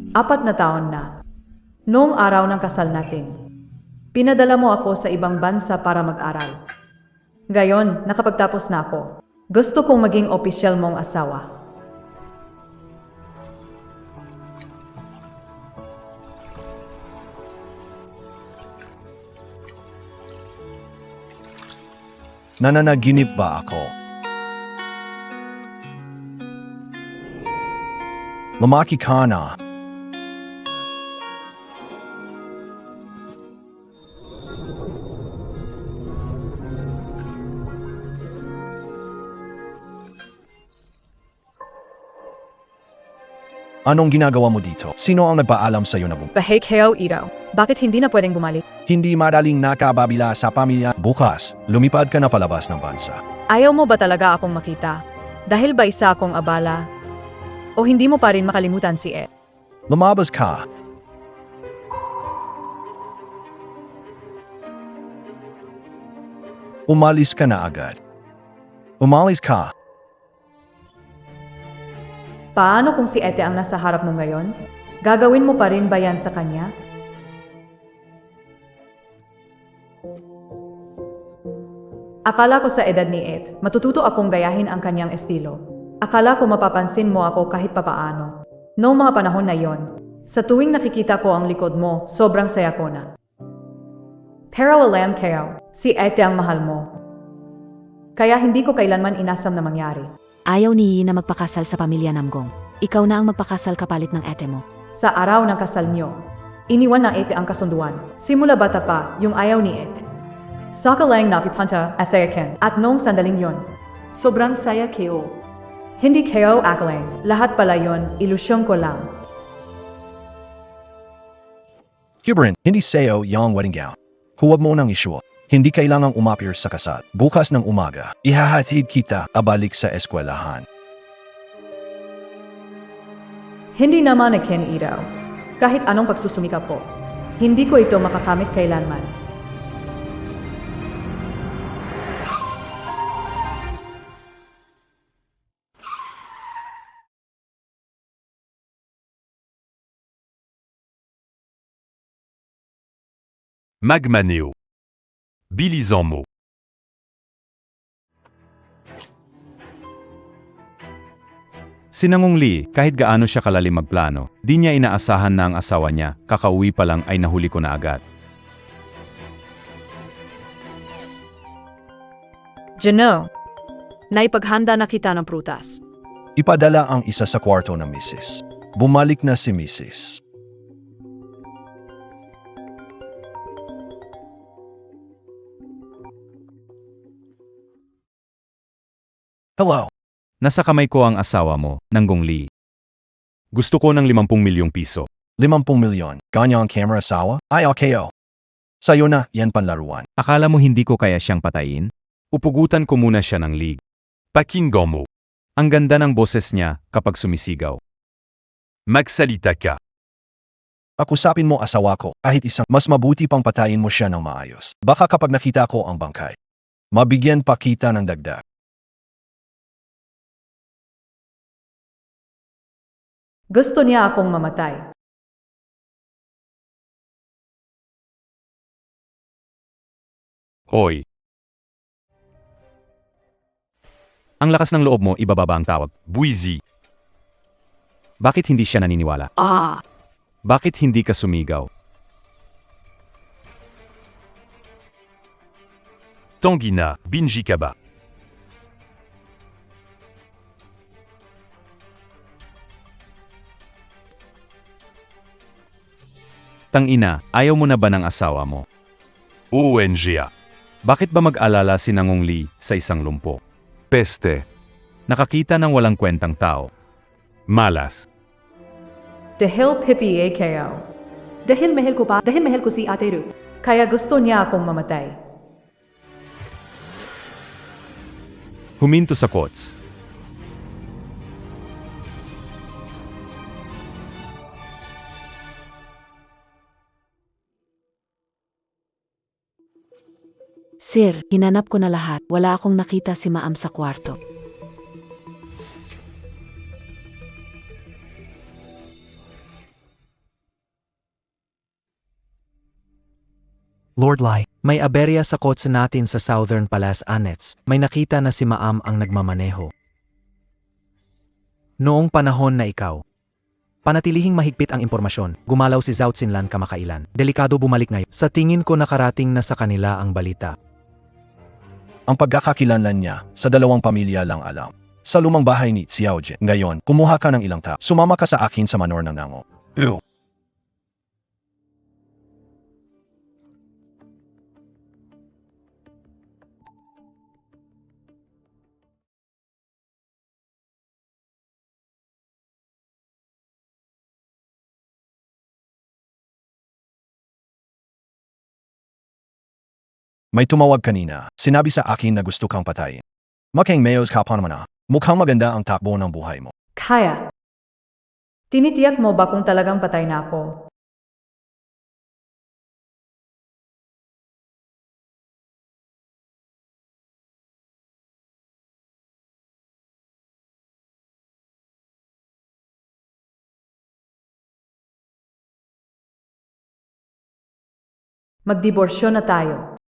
4 na taon na. Noong araw ng kasal natin, pinadala mo ako sa ibang bansa para mag-aral. Ngayon, nakapagtapos na ako. Gusto kong maging opisyal mong asawa. Nananaginip ba ako? Lumaki ka na. Anong ginagawa mo dito? Sino ang nagpaalam sa'yo na Bahig heaw iraw. Bakit hindi na pwedeng bumalik? Hindi madaling nakababila sa pamilya. Bukas, lumipad ka na palabas ng bansa. Ayaw mo ba talaga akong makita? Dahil ba isa akong abala? O hindi mo pa rin makalimutan si Ed? Lumabas ka. Umalis ka na agad. Umalis ka. Paano kung si Ete ang nasa harap mo ngayon? Gagawin mo pa rin ba yan sa kanya? Akala ko sa edad ni Ed, matututo akong gayahin ang kanyang estilo. Akala ko mapapansin mo ako kahit papaano. Noong mga panahon na yon, sa tuwing nakikita ko ang likod mo, sobrang saya ko na. Pero alam kayo, si Ete ang mahal mo. Kaya hindi ko kailanman inasam na mangyari. Ayaw ni Yi na magpakasal sa pamilya Namgong. Ikaw na ang magpakasal kapalit ng ete mo. Sa araw ng kasal niyo, iniwan ng Ete ang kasunduan. Simula bata pa, yung ayaw ni Ete. Saka lang napipunta asayakin at noong sandaling yon, sobrang saya kayo. Hindi kayo akaling, lahat pala yon, ilusyon ko lang. Hubrin, hindi sa'yo yung wedding gown. Huwag mo nang isuot. Hindi kailangang umapir sa kasal. Bukas ng umaga, ihahatid kita abalik sa eskwelahan. Hindi naman akin iraw. Kahit anong pagsusumikap po, hindi ko ito makakamit kailanman. Magmaneo. Bilisant mo. Sinangong Lee, kahit gaano siya kalalim magplano, di niya inaasahan na ang asawa niya, kakauwi pa lang ay nahuli ko na agad. Jano, naipaghanda na kita ng prutas. Ipadala ang isa sa kwarto ng Mrs. Bumalik na si Mrs. Hello. Nasa kamay ko ang asawa mo, Nanggong Lee. Gusto ko ng 50 milyong piso. 50 milyon. Ganyang camera sawa? Ay okay. Sa'yo na, yan panlaruan. Akala mo hindi ko kaya siyang patayin? Upugutan ko muna siya ng lig. Pakinggan mo. Ang ganda ng boses niya kapag sumisigaw. Magsalita ka. Akusapin mo asawa ko, kahit isang mas mabuti pang patayin mo siya ng maayos. Baka kapag nakita ko ang bangkay, mabigyan pa kita ng dagdag. Gusto niya akong mamatay. Hoy. Ang lakas ng loob mo, ibababa ang tawag. Buizi. Bakit hindi siya naniniwala? Bakit hindi ka sumigaw? Tangina, binji ka ba? Tangina, ayaw mo na ba ng asawa mo? ONGA. Bakit ba mag-alala si Nangong Lee sa isang lumpo? Peste. Nakakita ng walang kwentang tao. Malas. Dahil pipi kayo. Dahil mahal ko si Ate Ru. Kaya gusto niya akong mamatay. Huminto sa kots. Sir, hinanap ko na lahat. Wala akong nakita si Maam sa kwarto. Lord Lai, may aberya sa kotse natin sa Southern Palace Annex. May nakita na si Maam ang nagmamaneho. Noong panahon na ikaw, panatilihing mahigpit ang impormasyon, gumalaw si Zhao Xinlan kamakailan. Delikado bumalik ngayon. Sa tingin ko nakarating na sa kanila ang balita. Ang pagkakakilanlan niya sa dalawang pamilya lang alam. Sa lumang bahay ni Xiao Jin. Ngayon, kumuha ka ng ilang tao. Sumama ka sa akin sa manor ng Nango. Ew. May tumawag kanina. Sinabi sa akin na gusto kang patayin. Making mayos ka pa naman na. Mukhang maganda ang takbo ng buhay mo. Kaya. Tinitiyak mo ba kung talagang patay na ako? Magdiborsyo na tayo.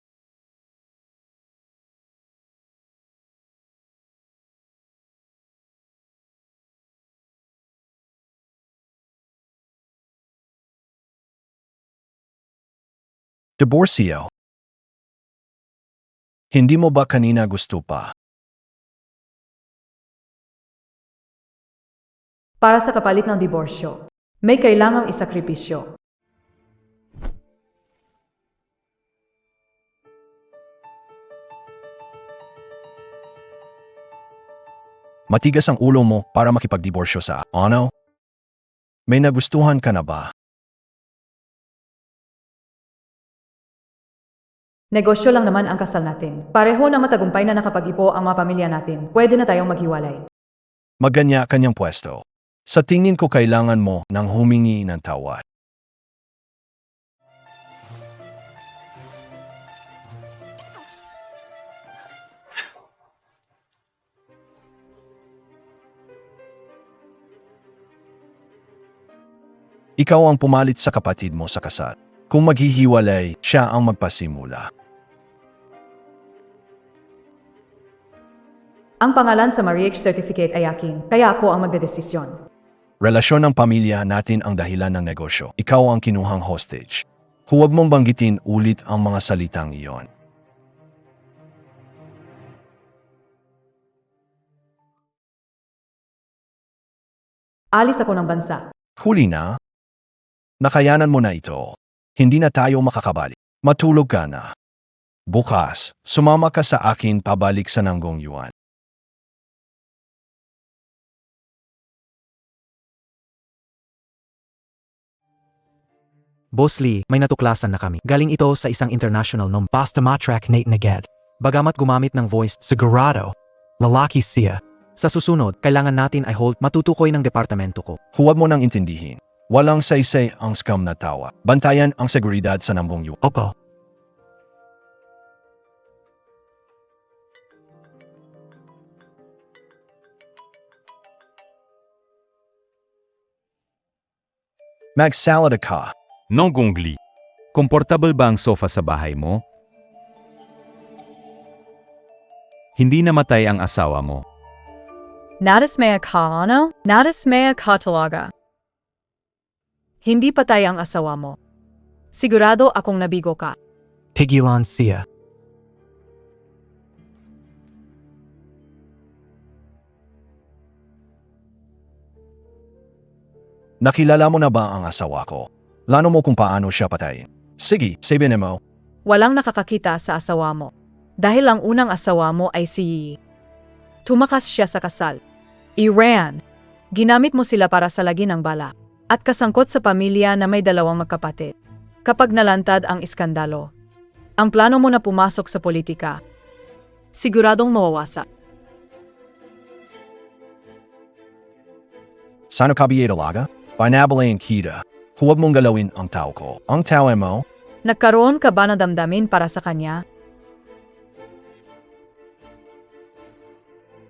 Diborsyo. Hindi mo ba kanina gusto pa? Para sa kapalit ng diborsyo, may kailangang isakripisyo. Matigas ang ulo mo para makipagdiborsyo sa ano? May nagustuhan ka na ba? Negosyo lang naman ang kasal natin. Pareho na matagumpay na nakapag-ipo ang mga pamilya natin. Pwede na tayong maghiwalay. Maganya kanyang pwesto. Sa tingin ko kailangan mo ng humingi ng tawad. Ikaw ang pumalit sa kapatid mo sa kasal. Kung maghihiwalay, siya ang magpasimula. Ang pangalan sa marriage certificate ay akin, kaya ako ang magdedesisyon. Relasyon ng pamilya natin ang dahilan ng negosyo. Ikaw ang kinuhang hostage. Huwag mong banggitin ulit ang mga salitang iyon. Alis ako ng bansa. Huli na? Nakayanan mo na ito. Hindi na tayo makakabalik. Matulog ka na. Bukas, sumama ka sa akin pabalik sa Nanggong Yuan. Boss Lee, may natuklasan na kami. Galing ito sa isang international nom. Basta matrak Nate Naged. Bagamat gumamit ng voice, sigurado. Lalaki siya. Sa susunod, kailangan natin ay hold matutukoy ng departamento ko. Huwag mo nang intindihin. Walang saysay ang scam na tawa. Bantayan ang seguridad sa Nanggong Yuan. Opo. Magsalada ka. Nonggong Lee, komportable ba ang sofa sa bahay mo? Hindi namatay ang asawa mo. Nadismaya ka, ano? Nadismaya ka talaga. Hindi patay ang asawa mo. Sigurado akong nabigo ka. Tigilan siya. Nakilala mo na ba ang asawa ko? Lano mo kung paano siya patayin. Sige, sabihin mo. Walang nakakakita sa asawa mo. Dahil ang unang asawa mo ay si Yi. Tumakas siya sa kasal. Iran. Ginamit mo sila para salagin ang bala. At kasangkot sa pamilya na may dalawang magkapatid. Kapag nalantad ang iskandalo, ang plano mo na pumasok sa politika, siguradong mawawasak. Sano kabiye talaga? Pinabalayan kita. Huwag mong galawin ang tao ko. Ang tao mo? Nagkaroon ka ba ng damdamin para sa kanya?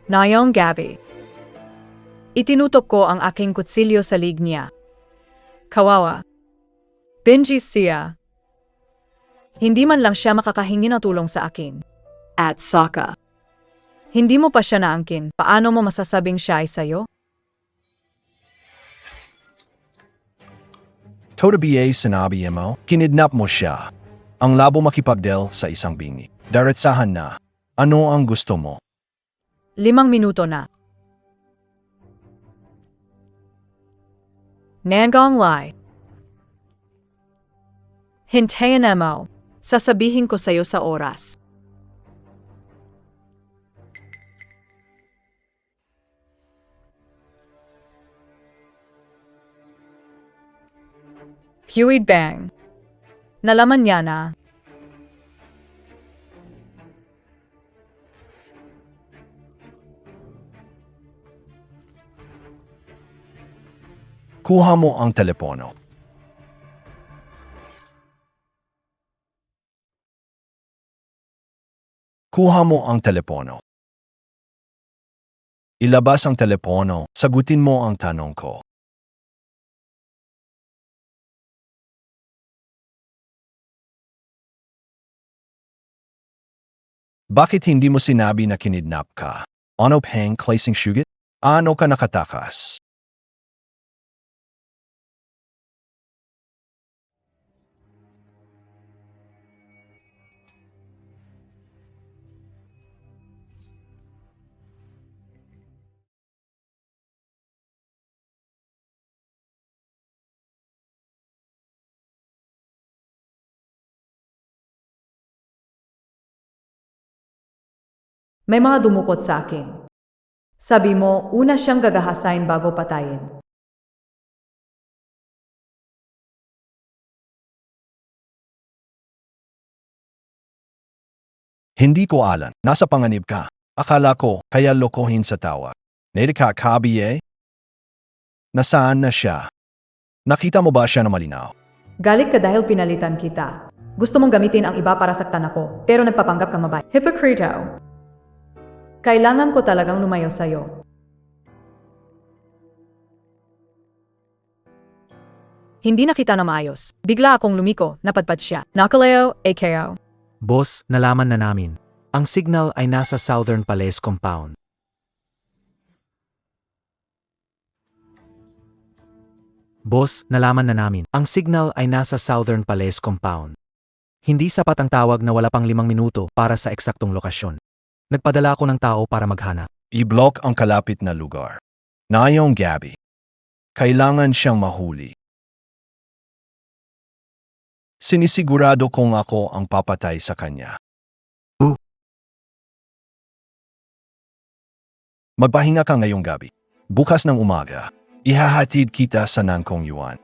Ngayong gabi, itinutok ko ang aking kutsilyo sa lig niya. Kawawa. Benji siya. Hindi man lang siya makakahingi ng tulong sa akin. At Saka. Hindi mo pa siya naangkin. Paano mo masasabing siya ay sayo? Totabiye sinabi mo, kinidnap mo siya. Ang labo makipagdel sa isang bingi. Diretsahan na. Ano ang gusto mo? 5 minuto na. Nangong Lai. Hintayin mo. Sasabihin ko sa'yo sa oras. Huey Bang. Nalaman niya na. Kuha mo ang telepono. Kuha mo ang telepono. Ilabas ang telepono, sagutin mo ang tanong ko. Bakit hindi mo sinabi na kinidnap ka? Ano pang klaseng sugit? Ano ka nakatakas? May mga dumukot sa akin. Sabi mo, una siyang gagahasain bago patayin. Hindi ko alam. Nasa panganib ka. Akala ko, kaya lokohin sa tawag. Nadika kabiye? Nasaan na siya? Nakita mo ba siya na malinaw? Galit ka dahil pinalitan kita. Gusto mong gamitin ang iba para saktan ako, pero nagpapanggap kang mabait. Hipokrito. Kailangan ko talagang lumayo sa'yo. Hindi na kita na maayos. Bigla akong lumiko, napadpad siya. Nakaleo, AKO. Boss, nalaman na namin. Ang signal ay nasa Southern Palace Compound. Boss, nalaman na namin. Ang signal ay nasa Southern Palace Compound. Hindi sapat ang tawag na wala pang 5 minuto para sa eksaktong lokasyon. Nagpadala ako ng tao para maghanap. I-block ang kalapit na lugar. Ngayong gabi. Kailangan siyang mahuli. Sinisigurado kong ako ang papatay sa kanya. Magpahinga ka ngayong gabi. Bukas ng umaga, ihahatid kita sa Nangkong Yuan.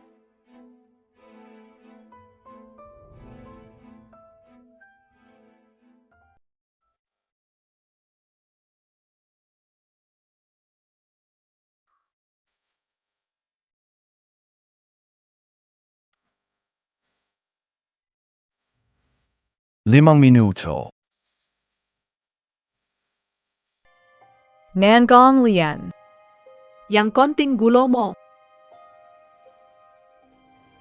Limang minuto. Nangong Lian. Yang konting gulo mo.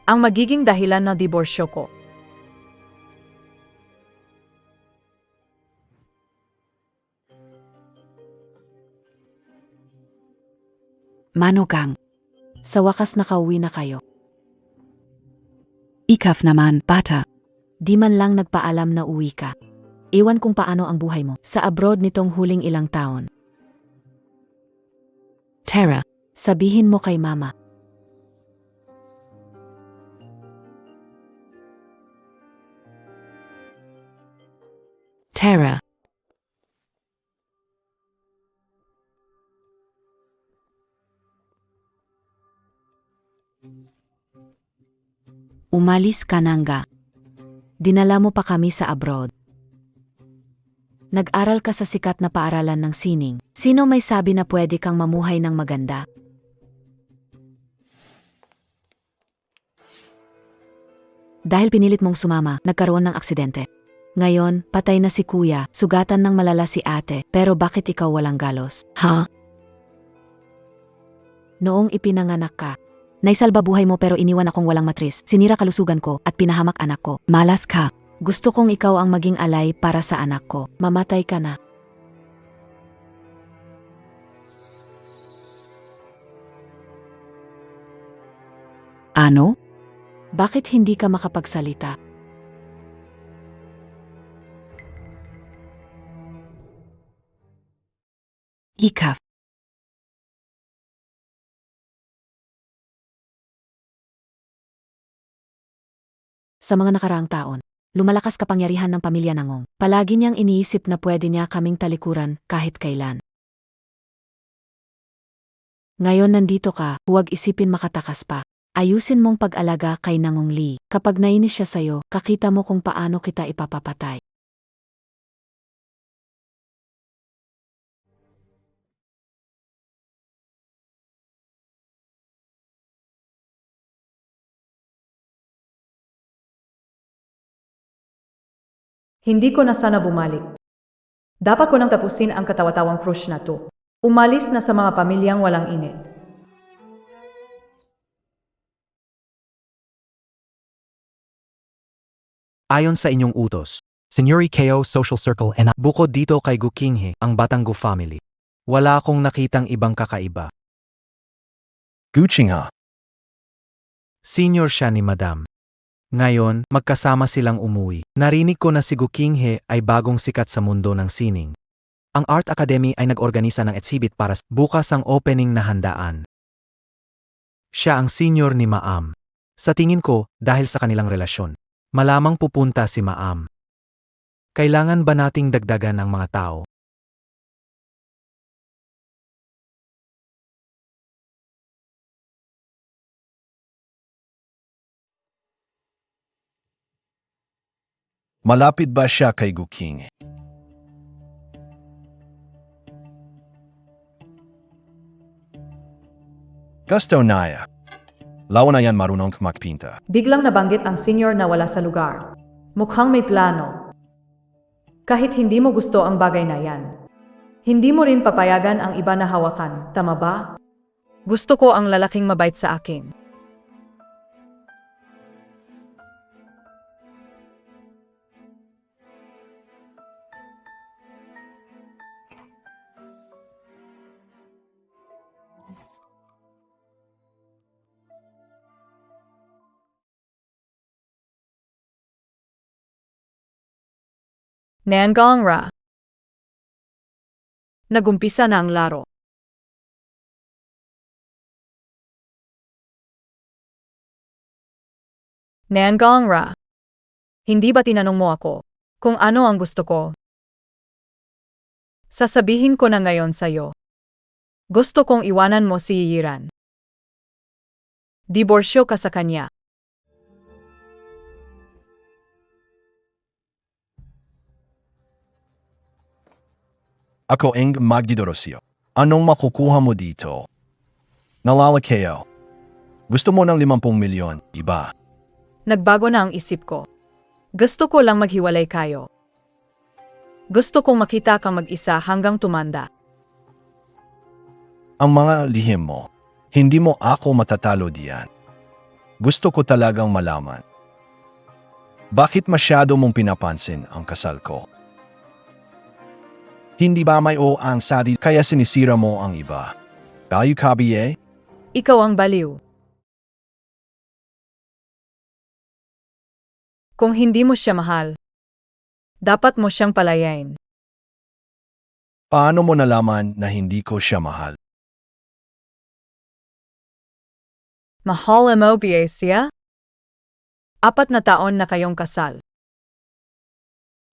Ang magiging dahilan na diborsyo ko. Manugang. Sa wakas nakauwi na kayo. Ikaf naman, bata. Di man lang nagpaalam na uwi ka. Iwan kung paano ang buhay mo sa abroad nitong huling ilang taon. Tara, sabihin mo kay mama. Tara. Umalis ka na nga. Dinala mo pa kami sa abroad. Nag-aral ka sa sikat na paaralan ng sining. Sino may sabi na pwede kang mamuhay ng maganda? Dahil pinilit mong sumama, nagkaroon ng aksidente. Ngayon, patay na si kuya, sugatan ng malala si ate, pero bakit ikaw walang galos? Ha? Noong ipinanganak ka, naisalba buhay mo pero iniwan akong walang matris, sinira kalusugan ko at pinahamak anak ko. Malas ka. Gusto kong ikaw ang maging alay para sa anak ko. Mamatay ka na. Ano? Bakit hindi ka makapagsalita? Ikaf. Sa mga nakaraang taon, lumalakas kapangyarihan ng pamilya Nangong. Palagi niyang iniisip na pwede niya kaming talikuran kahit kailan. Ngayon nandito ka, huwag isipin makatakas pa. Ayusin mong pag-alaga kay Nangong Lee. Kapag nainis siya sa'yo, kakita mo kung paano kita ipapapatay. Hindi ko na sana bumalik. Dapat ko nang tapusin ang katawa-tawang crush na to. Umalis na sa mga pamilyang walang init. Ayon sa inyong utos, Senyori Keo Social Circle and bukod dito kay Gukinghe, ang Batang Gu family. Wala akong nakitang ibang kakaiba. Guching ha. Senior siya ni Madam. Ngayon, magkasama silang umuwi. Narinig ko na si Gukinghe ay bagong sikat sa mundo ng sining. Ang Art Academy ay nag-organisa ng exhibit para bukas ang opening na handaan. Siya ang senior ni Maam. Sa tingin ko, dahil sa kanilang relasyon, malamang pupunta si Maam. Kailangan ba nating dagdagan ang mga tao? Malapit ba siya kay Guking? Gusto Naya. Lawa na yan marunong magpinta. Biglang nabanggit ang senior na wala sa lugar. Mukhang may plano. Kahit hindi mo gusto ang bagay na yan. Hindi mo rin papayagan ang iba na hawakan, tama ba? Gusto ko ang lalaking mabait sa akin. Nangang Ra. Nagumpisa na ang laro. Nangang Ra. Hindi ba tinanong mo ako kung ano ang gusto ko? Sasabihin ko na ngayon sa'yo. Gusto kong iwanan mo si Yiran. Diborsyo ka sa kanya. Ako ang magdidorosyo. Anong makukuha mo dito? Nalalakayo. Gusto mo ng 50 milyon, iba? Nagbago na ang isip ko. Gusto ko lang maghiwalay kayo. Gusto kong makita kang mag-isa hanggang tumanda. Ang mga lihim mo, hindi mo ako matatalo diyan. Gusto ko talagang malaman. Bakit masyado mong pinapansin ang kasal ko? Hindi ba may o ang sadi kaya sinisira mo ang iba? Kayo kabiye? Ikaw ang baliw. Kung hindi mo siya mahal, dapat mo siyang palayain. Paano mo nalaman na hindi ko siya mahal? Mahal mo ba siya? 4 na taon na kayong kasal.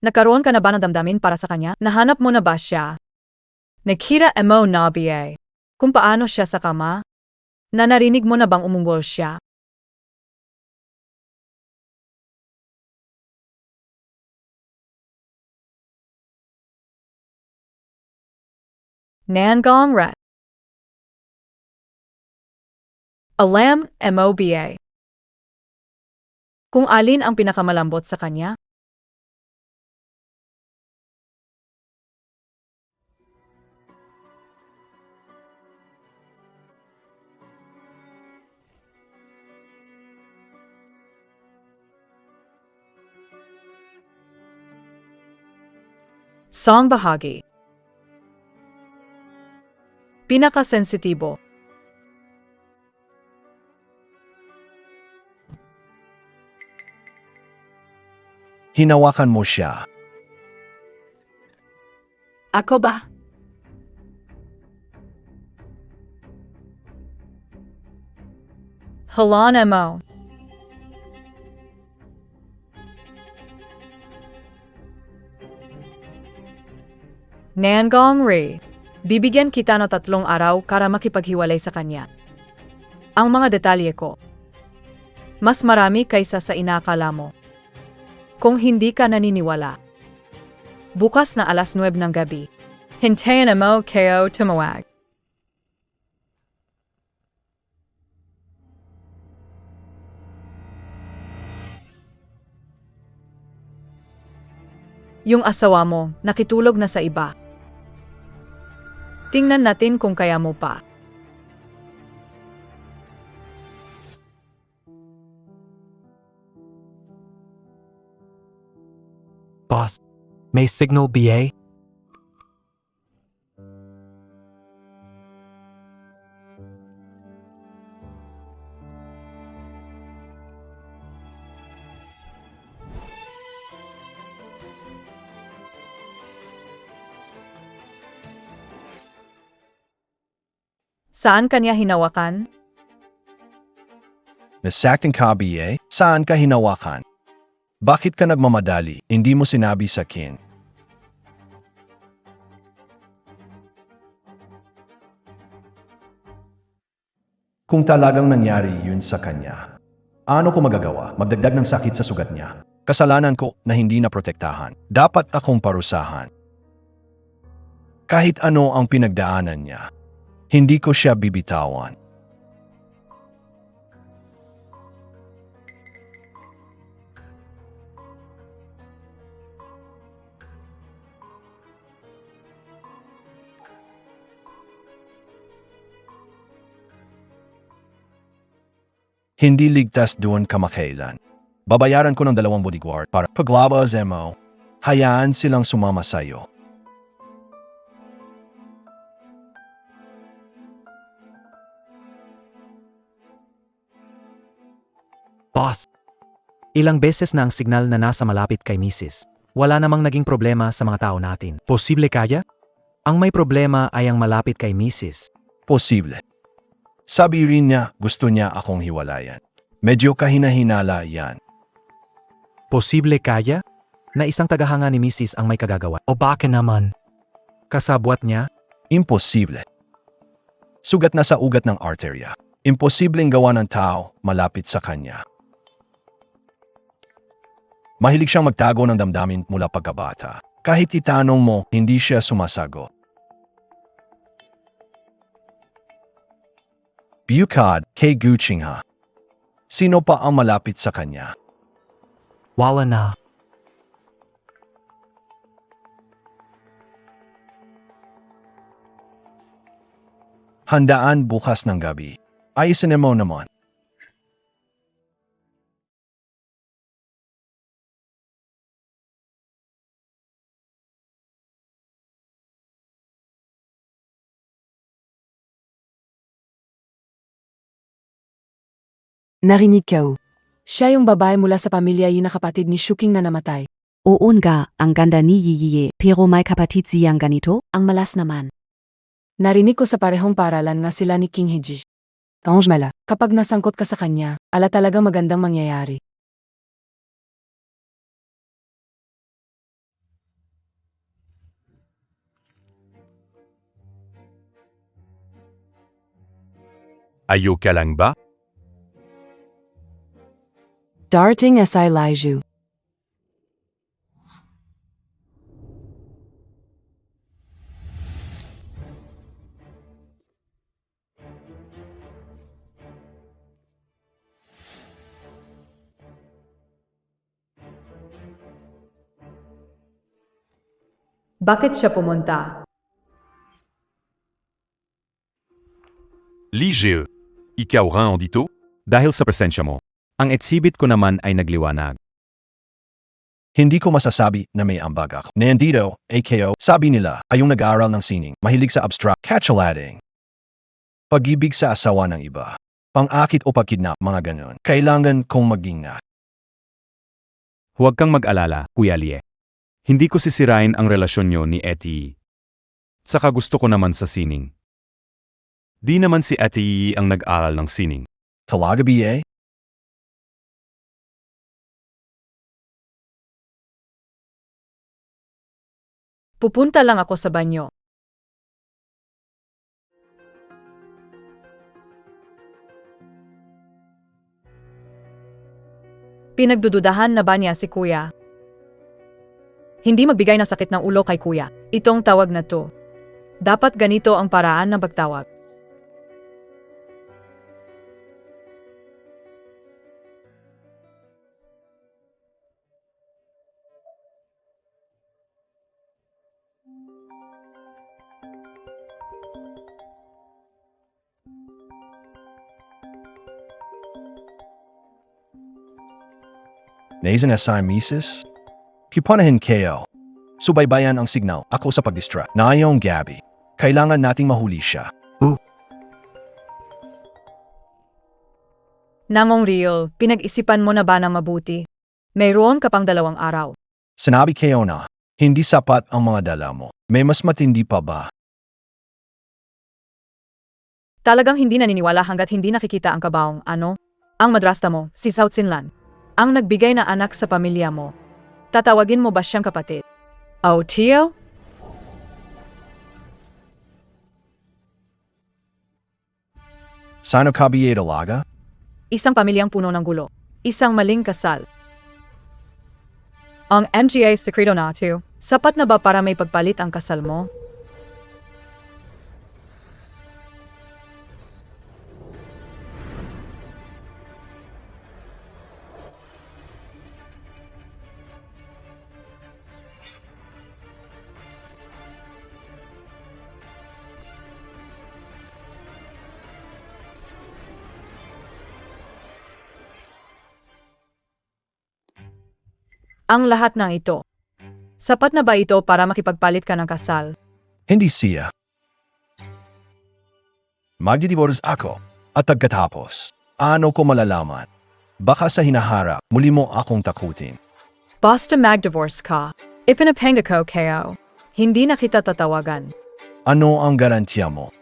Nagkaroon ka na ba ng damdamin para sa kanya? Nahanap mo na ba siya? Nakita mo na ba kung paano siya sa kama? Na narinig mo na bang umungol siya? Nangang Rat. Alam mo ba kung alin ang pinakamalambot sa kanya? Song bahagi. Pinakasensitibo. Hinawakan mo siya. Ako ba? Halaan mo. Nangong Ray. Bibigyan kita ng 3 araw para makipaghiwalay sa kanya. Ang mga detalye ko. Mas marami kaysa sa inakala mo. Kung hindi ka naniniwala. Bukas na 9:00 ng gabi. Hintayin mo kayo tumawag. Yung asawa mo, nakitulog na sa iba. Tingnan natin kung kaya mo pa. Boss, may signal BA? Saan kanya hinawakan? Nasaktan ka, BA? Saan ka hinawakan? Bakit ka nagmamadali? Hindi mo sinabi sa akin. Kung talagang nangyari yun sa kanya, ano ko magagawa? Magdagdag ng sakit sa sugat niya. Kasalanan ko na hindi naprotektahan. Dapat akong parusahan. Kahit ano ang pinagdaanan niya, hindi ko siya bibitawan. Hindi ligtas doon kamakailan. Babayaran ko ng 2 bodyguard para paglabas mo. Hayaan silang sumama sa'yo. Boss, ilang beses na ang signal na nasa malapit kay Mrs. Wala namang naging problema sa mga tao natin. Posible kaya? Ang may problema ay ang malapit kay Mrs. Posible. Sabi rin niya gusto niya akong hiwalayan. Medyo kahina-hinala yan. Posible kaya? Na isang tagahanga ni Mrs. ang may kagagawa. O baka naman? Kasabwat niya? Imposible. Sugat na sa ugat ng arterya. Imposibleng gawa ng tao malapit sa kanya. Mahilig siyang magtago ng damdamin mula pagkabata. Kahit itanong mo, hindi siya sumasagot. Bukod kay Gucci-ha. Sino pa ang malapit sa kanya? Wala na. Handaan bukas ng gabi. Ayusin mo naman. Narinig ko. Siya yung babae mula sa pamilya yun na kapatid ni Shuking na namatay. Oo nga, ang ganda ni Yiye, pero may kapatid siyang ganito, ang malas naman. Narinig ko sa parehong paralan na sila ni King Hiji. Mala, kapag nasangkot ka sa kanya, ala talaga magandang mangyayari. Ayok ka lang ba? Darting as I Liju. Bakit siya pumunta? Lige, ikaw rin dito? Dahil sa presensya mo. Ang exhibit ko naman ay nagliwanag. Hindi ko masasabi na may ambag ako. Nandito, AKO, sabi nila, kayong nag-aaral ng sining, mahilig sa abstract, catchalating. Pag-ibig sa asawa ng iba. Pang-akit o pagkidnap, mga ganon. Kailangan kong mag-ingat. Huwag kang mag-alala, Kuya Lie. Hindi ko sisirain ang relasyon niyo ni Eti. Saka gusto ko naman sa sining. Di naman si Eti ang nag-aral ng sining. Talaga BA? Pupunta lang ako sa banyo. Pinagdududahan na ba niya si Kuya? Hindi magbigay ng sakit ng ulo kay Kuya. Itong tawag na to. Dapat ganito ang paraan ng pagtawag. Naisan assign misis? Kipanahin KO. Subaybayan ang signal, ako sa pag-distract. Nayong Gabby. Kailangan nating mahuli siya. Nangong Rio, pinag-isipan mo na ba ng mabuti? Mayroon ka pang 2 araw. Sinabi KO na, hindi sapat ang mga dala mo. May mas matindi pa ba? Talagang hindi naniniwala hanggat hindi nakikita ang kabaong, ano? Ang madrasta mo, si South Sinlan. Ang nagbigay na anak sa pamilya mo. Tatawagin mo ba siyang kapatid? Oh, Tio? Sino kabiye talaga? Isang pamilyang puno ng gulo. Isang maling kasal. Ang MGA sekreto na, Tio. Sapat na ba para may pagpalit ang kasal mo? Ang lahat ng ito. Sapat na ba ito para makipagpalit ka ng kasal? Hindi siya. Magdidivorce ako. At pagkatapos, ano ko malalaman? Baka sa hinaharap, muli mo akong takutin. Basta mag-divorce ka. Ipinapenga ko kayo. Hindi na kita tatawagan. Ano ang garantiya mo?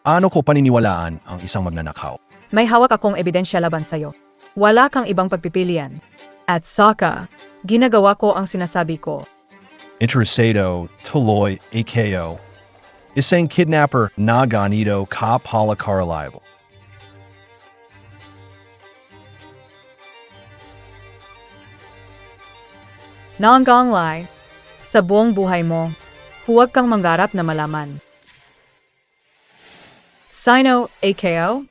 Ano ko paniniwalaan ang isang magnanakaw? May hawak akong ebidensya laban sa'yo. Wala kang ibang pagpipilian. At saka, ginagawa ko ang sinasabi ko. Interesado, tuloy, AKO. Isang kidnapper na ganito ka pala karaliable. Naangganglay, sa buong buhay mo, huwag kang manggarap na malaman. Sino, AKO?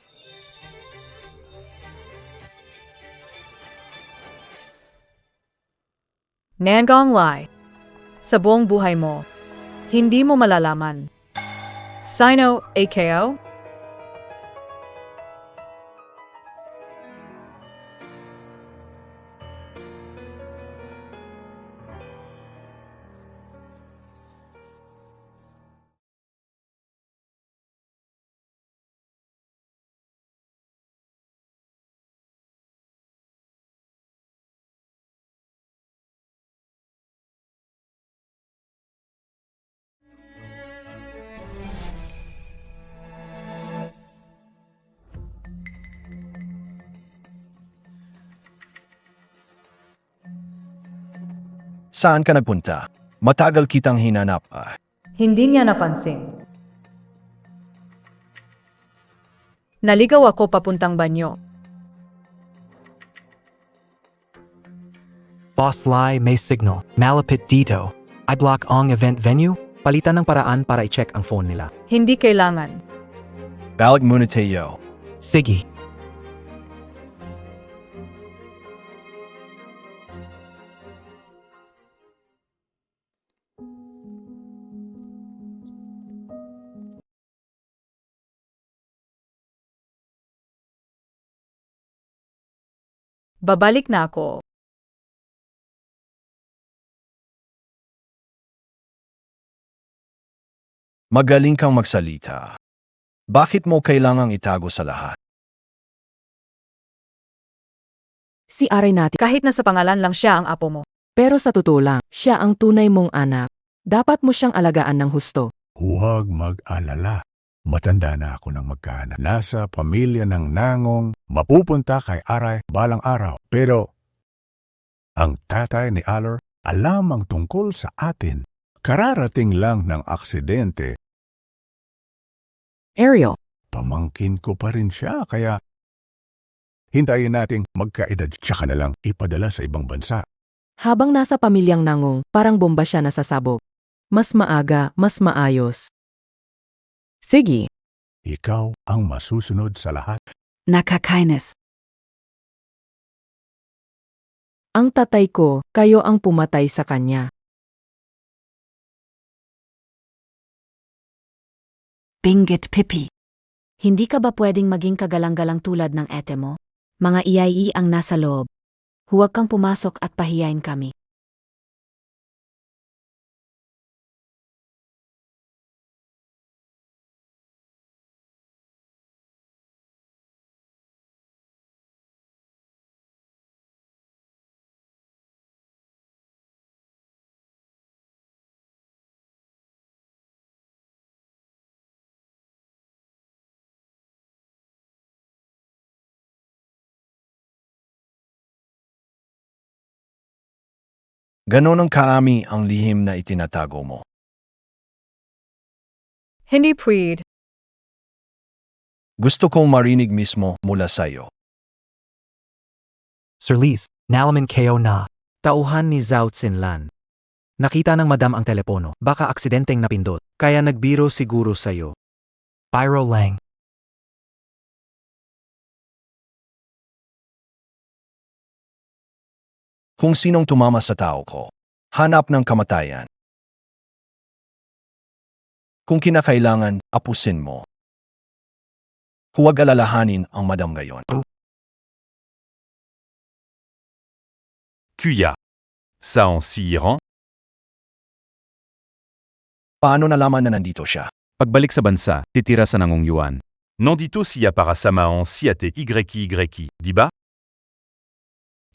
Naangganglay, sa buong buhay mo, hindi mo malalaman. Sino, AKO? Saan ka nagpunta? Matagal kitang hinanap ah. Hindi niya napansin. Naligaw ako papuntang banyo. Boss Lai may signal. Malapit dito. I block ang event venue. Palitan ng paraan para i-check ang phone nila. Hindi kailangan. Balik muna tayo. Sige. Babalik na ako. Magaling kang magsalita. Bakit mo kailangang itago sa lahat? Si Aray natin, Kahit na sa pangalan lang siya ang apo mo. pero sa totoo lang, siya ang tunay mong anak. Dapat mo siyang alagaan ng husto. Huwag mag-alala. Matanda na ako ng magkaanak. Nasa pamilya ng nangong, mapupunta kay Aray balang araw. Pero, ang tatay ni Alor, alam ang tungkol sa atin. Kararating lang ng aksidente. Ariel, Pamangkin ko pa rin siya, kaya hintayin nating magkaedad tsaka na lang ipadala sa ibang bansa. habang nasa pamilyang nangong, parang bomba siya nasasabog. Mas maaga, mas maayos. Sige, Ikaw ang masusunod sa lahat. Nakakainis. ang tatay ko, kayo ang pumatay sa kanya. Binggit pipi. Hindi ka ba pwedeng maging kagalang-galang tulad ng ete mo? Mga iyai ang nasa loob. Huwag kang pumasok at pahiyain kami. Ganon ang kaami ang lihim na itinatago mo. Hindi pwede. Gusto kong marinig mismo mula sa'yo. Sir Liz, nalaman kayo na tauhan ni Zhao Xinlan. Nakita ng madam ang telepono, baka aksidenteng napindot, kaya nagbiro siguro sa'yo. Pyro lang. Kung sinong tumama sa tao ko, hanap ng kamatayan. Kung kinakailangan, apusin mo. Huwag alalahanin ang madam ngayon. Kuya. Ça en s'y rend? Paano nalaman na nandito siya? Pagbalik sa bansa, titira sa Nangong Yuan. Nandito siya para sa maon siate YYY, di ba?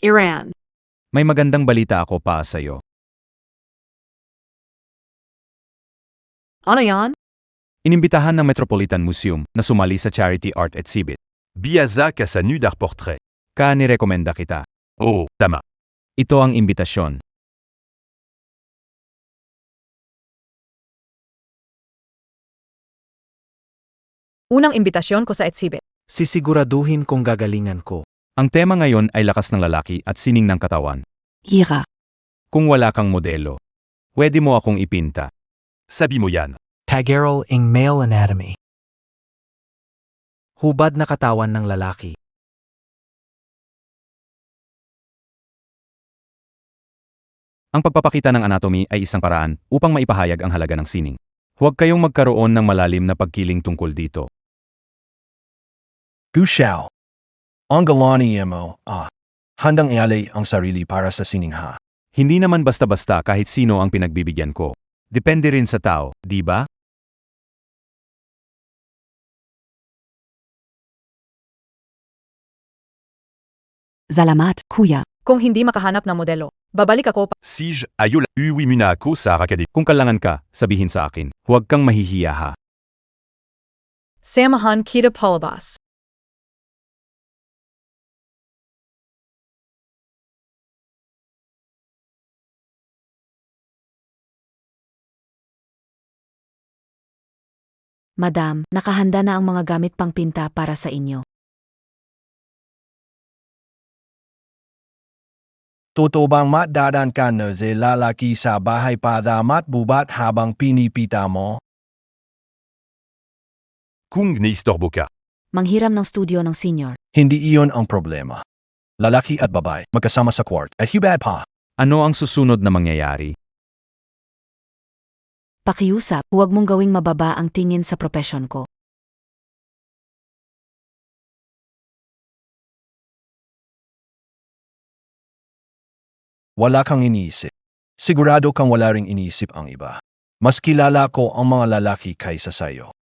Iran. May magandang balita ako para sa'yo. Ano yan? Inimbitahan ng Metropolitan Museum na sumali sa Charity Art Exhibit. Biyaza ka sa nude art portrait. Nirekomenda kita. Oo, tama. Ito ang imbitasyon. Unang imbitasyon ko sa exhibit. Sisiguraduhin kong gagalingan ko. Ang tema ngayon ay lakas ng lalaki at sining ng katawan. Ira. Kung wala kang modelo, pwede mo akong ipinta. Sabi mo yan. Tagerol ing male anatomy. Hubad na katawan ng lalaki. Ang pagpapakita ng anatomy ay isang paraan upang maipahayag ang halaga ng sining. Huwag kayong magkaroon ng malalim na pagkiling tungkol dito. Gu Xiao. Ang galani mo, handang ialay ang sarili para sa siningha. Hindi naman basta-basta kahit sino ang pinagbibigyan ko. Depende rin sa tao, di ba? Salamat, kuya. Kung hindi makahanap ng modelo, babalik ako Sij ayul uwi muna ako sa akademi. Kung kailangan ka, sabihin sa akin. Huwag kang mahihiya ha. Samahan kita palabas. Madam, nakahanda na ang mga gamit pangpinta para sa inyo. Totoo bang matdadan ka na sa lalaki sa bahay para matbubat habang pinipita mo? Kung naistorbo ka. Manghiram ng studio ng senior. Hindi iyon ang problema. Lalaki at babae, magkasama sa kwart, at hubad pa. Ano ang susunod na mangyayari? Pakiusap, huwag mong gawing mababa ang tingin sa propesyon ko. Wala kang iniisip. Sigurado kang wala ring iniisip ang iba. Mas kilala ko ang mga lalaki kaysa sayo.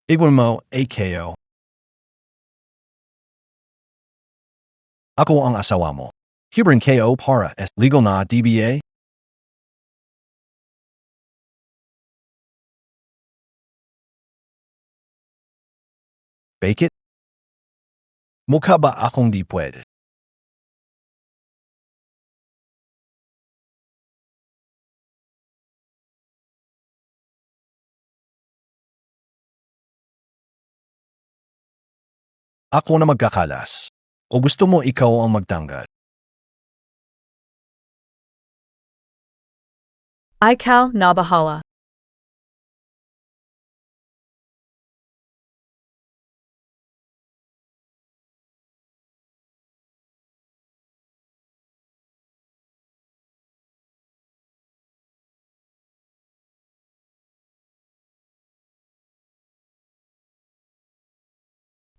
Igwan mo, AKO. Ako ang asawa mo. Hibrin KO para es legal na DBA? Bake it? Mukha ba akong di pwede? Ako na magkakalas. O gusto mo ikaw ang magtanggal? Ikaw na bahala.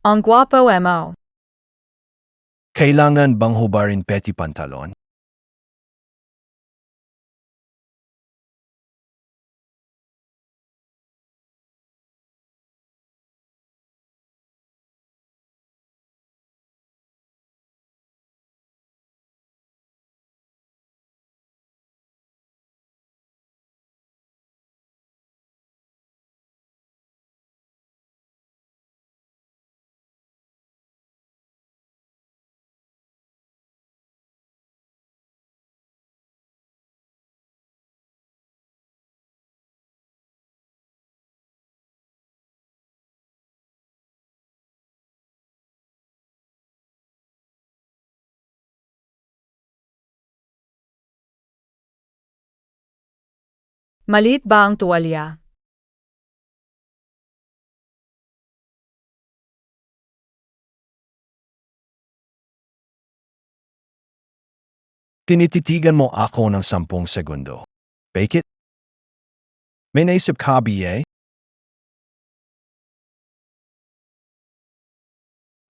Ang gwapo mo. Kailangan bang hubarin peti pantalon? Maliit ba ang tuwalya? Tinititigan mo ako ng 10 segundo. Bake it? May naisip ka, BA?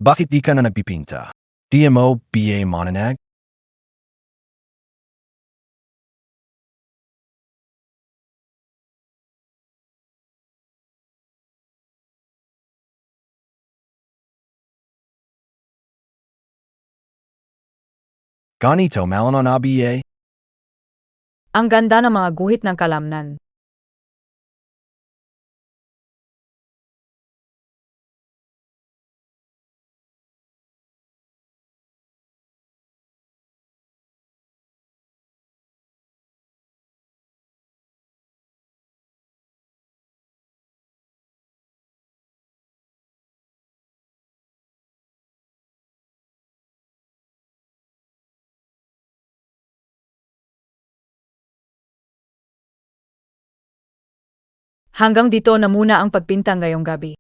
Bakit di ka na nagpipinta? DMO, BA Monanag? Ganito, malanon na BA? Ang ganda ng mga guhit ng kalamnan. Hanggang dito na muna ang pagpinta ngayong gabi.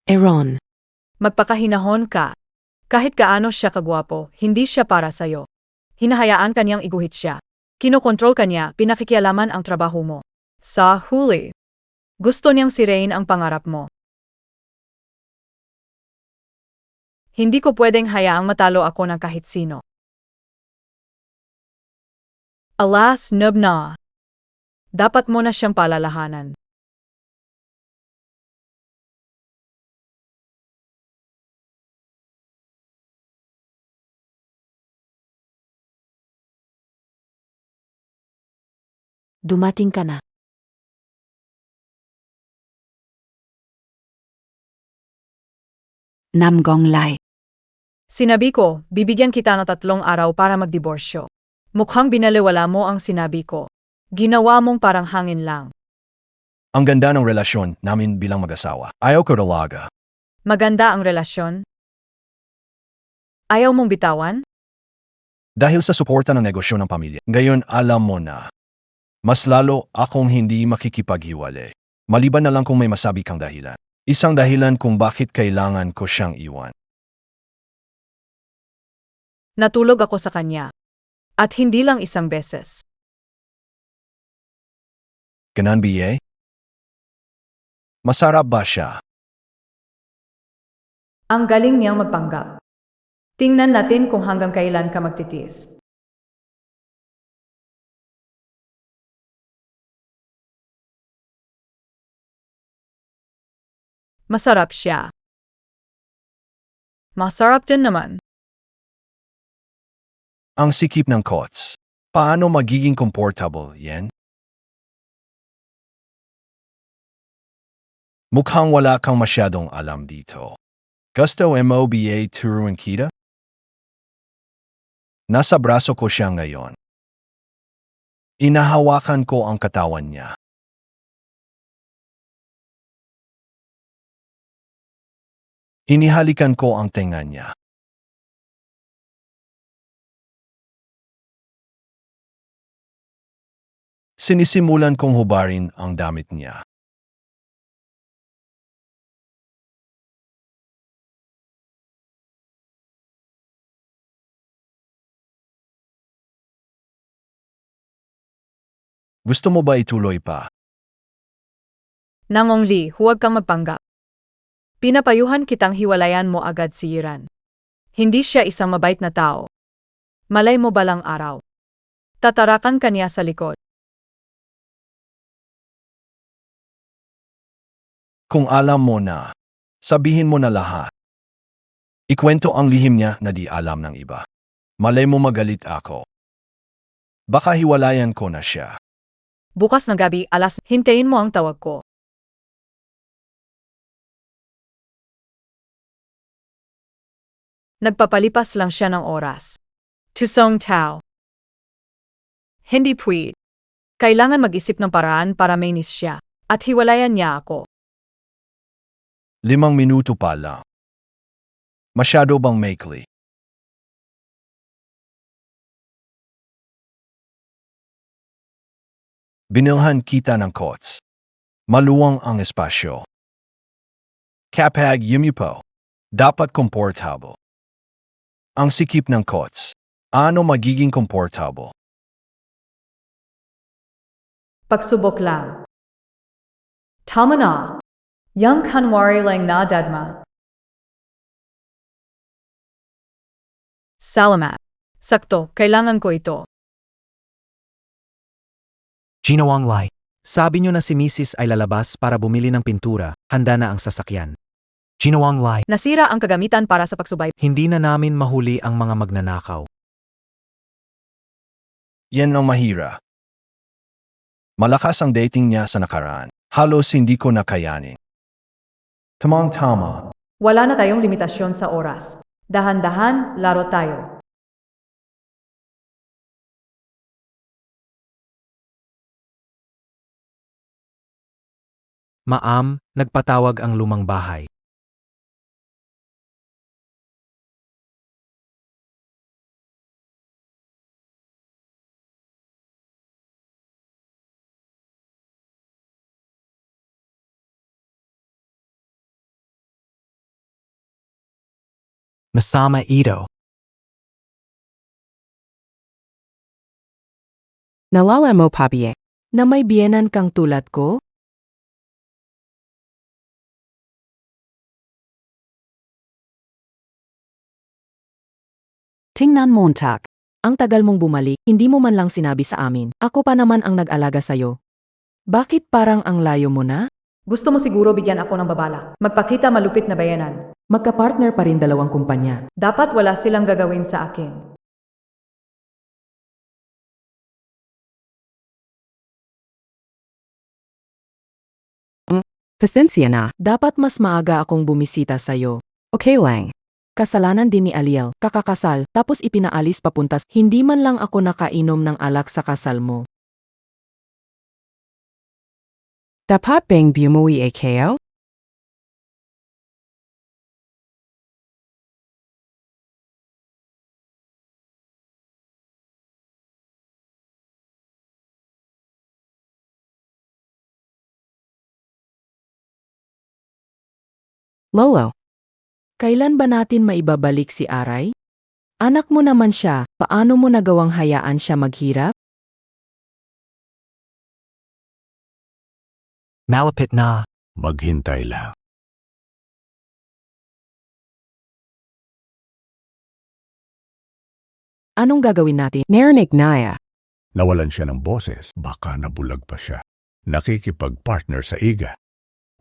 Aaron, Magpakahinahon ka. Kahit gaano siya kagwapo, hindi siya para sa'yo. Hinahayaan kanyang iguhit siya. Kinokontrol kanya, pinakikialaman ang trabaho mo. Sa huli, gusto niyang sirain ang pangarap mo. Hindi ko pwedeng hayaang matalo ako ng kahit sino. Alas, nub na. Dapat mo na siyang palalahanan. dumating ka na. Namgong Lai. Sinabi ko, bibigyan kita ng 3 araw para magdiborsyo. Mukhang binaliwala mo ang sinabi ko. Ginawa mong parang hangin lang. Ang ganda ng relasyon namin bilang mag-asawa. Ayaw ko talaga. Maganda ang relasyon? Ayaw mong bitawan? Dahil sa suporta ng negosyo ng pamilya. Ngayon alam mo na. Mas lalo akong hindi makikipaghiwalay. Maliban na lang kung may masabi kang dahilan. Isang dahilan kung bakit kailangan ko siyang iwan. Natulog ako sa kanya. At hindi lang isang beses. Ganon ba? Masarap ba siya? Ang galing niyang magpanggap. Tingnan natin kung hanggang kailan ka magtitiis. Masarap siya. Masarap din naman. Ang sikip ng kots. Paano magiging comfortable yan? Mukhang wala kang masyadong alam dito. Gusto mo ba turuan kita? Nasa braso ko siya ngayon. Inahawakan ko ang katawan niya. Hinihalikan ko ang tenga niya. Sinisimulan kong hubarin ang damit niya. Gusto mo ba ituloy pa? Nangong Lee, huwag kang magpanggap. Pinapayuhan kitang hiwalayan mo agad si Yiran. Hindi siya isang mabait na tao. Malay mo balang araw. Tatarakan kanya sa likod. Kung alam mo na, sabihin mo na lahat. Ikwento ang lihim niya na di alam ng iba. Malay mo magalit ako. Baka hiwalayan ko na siya. Bukas ng gabi, hintayin mo ang tawag ko. Nagpapalipas lang siya ng oras. Tusong Tao. Hindi pwede. Kailangan mag-isip ng paraan para mainis siya. At hiwalayan niya ako. 5 minuto pa lang. Masyado bang maikli? Binilhan kita ng kots. Maluwang ang espasyo. Kapag yumupo, dapat komportable. Ang sikip ng kots. Ano magiging komportable? Pagsubok lang. Tama na. Yang kanwari lang na dadma. Salamat. Sakto, kailangan ko ito. Ginawang Lai. Sabi niyo na si Mrs. ay lalabas para bumili ng pintura, handa na ang sasakyan. Ginawang Lai. Nasira ang kagamitan para sa pagsubay. Hindi na namin mahuli ang mga magnanakaw. Yan ang mahira. Malakas ang dating niya sa nakaraan. Halos hindi ko nakayanin. Tamang-tama. Wala na tayong limitasyon sa oras. Dahan-dahan, laro tayo. Maam, nagpatawag ang lumang bahay. Masama Ito. Nalala mo, Papiye, na may biyenan kang tulad ko? Tingnan mo, Tak. Ang tagal mong bumalik, hindi mo man lang sinabi sa amin. Ako pa naman ang nag-alaga sa'yo. Bakit parang ang layo mo na? Gusto mo siguro bigyan ako ng babala. Magpakita malupit na bayanan. Magka-partner pa rin dalawang kumpanya. Dapat wala silang gagawin sa akin. Pasensya na. Dapat mas maaga akong bumisita sa'yo. Okay lang. Kasalanan din ni Aliel, kakakasal, tapos ipinaalis papuntas, hindi man lang ako nakainom ng alak sa kasal mo. Dapat bang bumuwi kayo? Lolo, kailan ba natin maibabalik si Aray? Anak mo naman siya, paano mo nagawang hayaan siya maghirap? Malapit na. Maghintay lang. Anong gagawin natin? Narinig Naya. Nawalan siya ng boses, baka nabulag pa siya. Nakikipag-partner sa iga.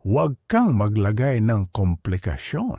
Huwag kang maglagay ng komplikasyon.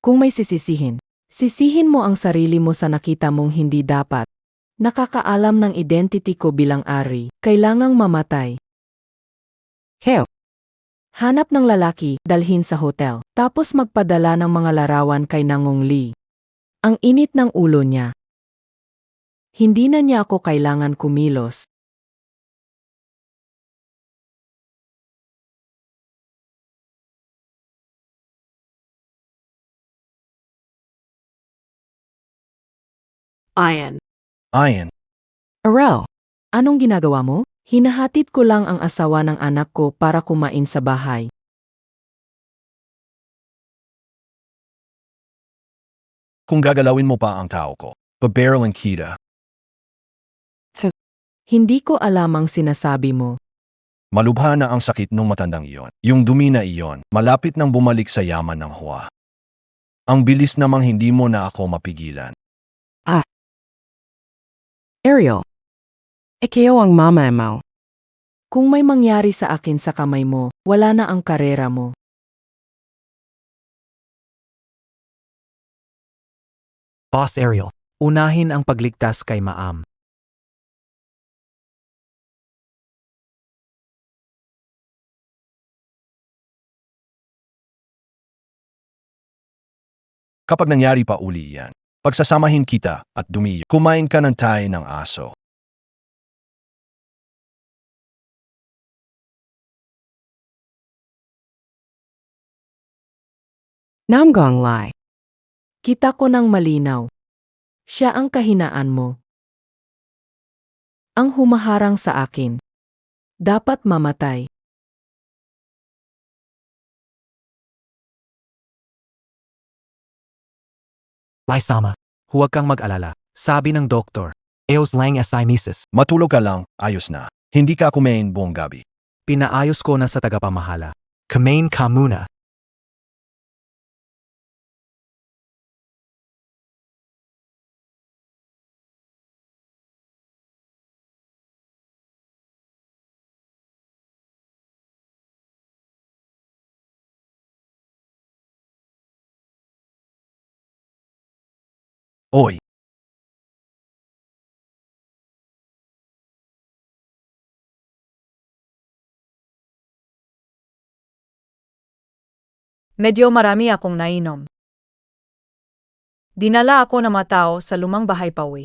Kung may sisisihin, sisihin mo ang sarili mo sa nakita mong hindi dapat. Nakakaalam ng identity ko bilang Ari, kailangang mamatay. Heo. Hanap ng lalaki, dalhin sa hotel, tapos magpadala ng mga larawan kay Nangong Lee. Ang init ng ulo niya. Hindi na niya ako kailangan kumilos. Ayan. Ayan, Arel, anong ginagawa mo? Hinahatid ko lang ang asawa ng anak ko para kumain sa bahay. kung gagalawin mo pa ang tao ko, babaralin kita. Hindi ko alam ang sinasabi mo. Malubha na ang sakit ng matandang iyon. Yung dumi na iyon, malapit nang bumalik sa yaman ng Hua. Ang bilis namang hindi mo na ako mapigilan. Ariel, ikaw ang mama mo. Kung may mangyari sa akin sa kamay mo, wala na ang karera mo. Boss Ariel, unahin ang pagligtas kay Maam. Kapag nangyari pa uli yan, pagsasamahin kita at dumiyo, kumain ka ng tayo ng aso. Namgong Lai. Kita ko ng malinaw. Siya ang kahinaan mo. Ang humaharang sa akin. Dapat mamatay. Lai-sama, huwag kang mag-alala. Sabi ng doktor, eos lang asimisis. Matulog ka lang, ayos na. Hindi ka kumain buong gabi. Pinaayos ko na sa tagapamahala. Kumain ka muna. Oy, Medyo marami akong nainom. Dinala ako ng mga tao sa lumang bahay pauwi.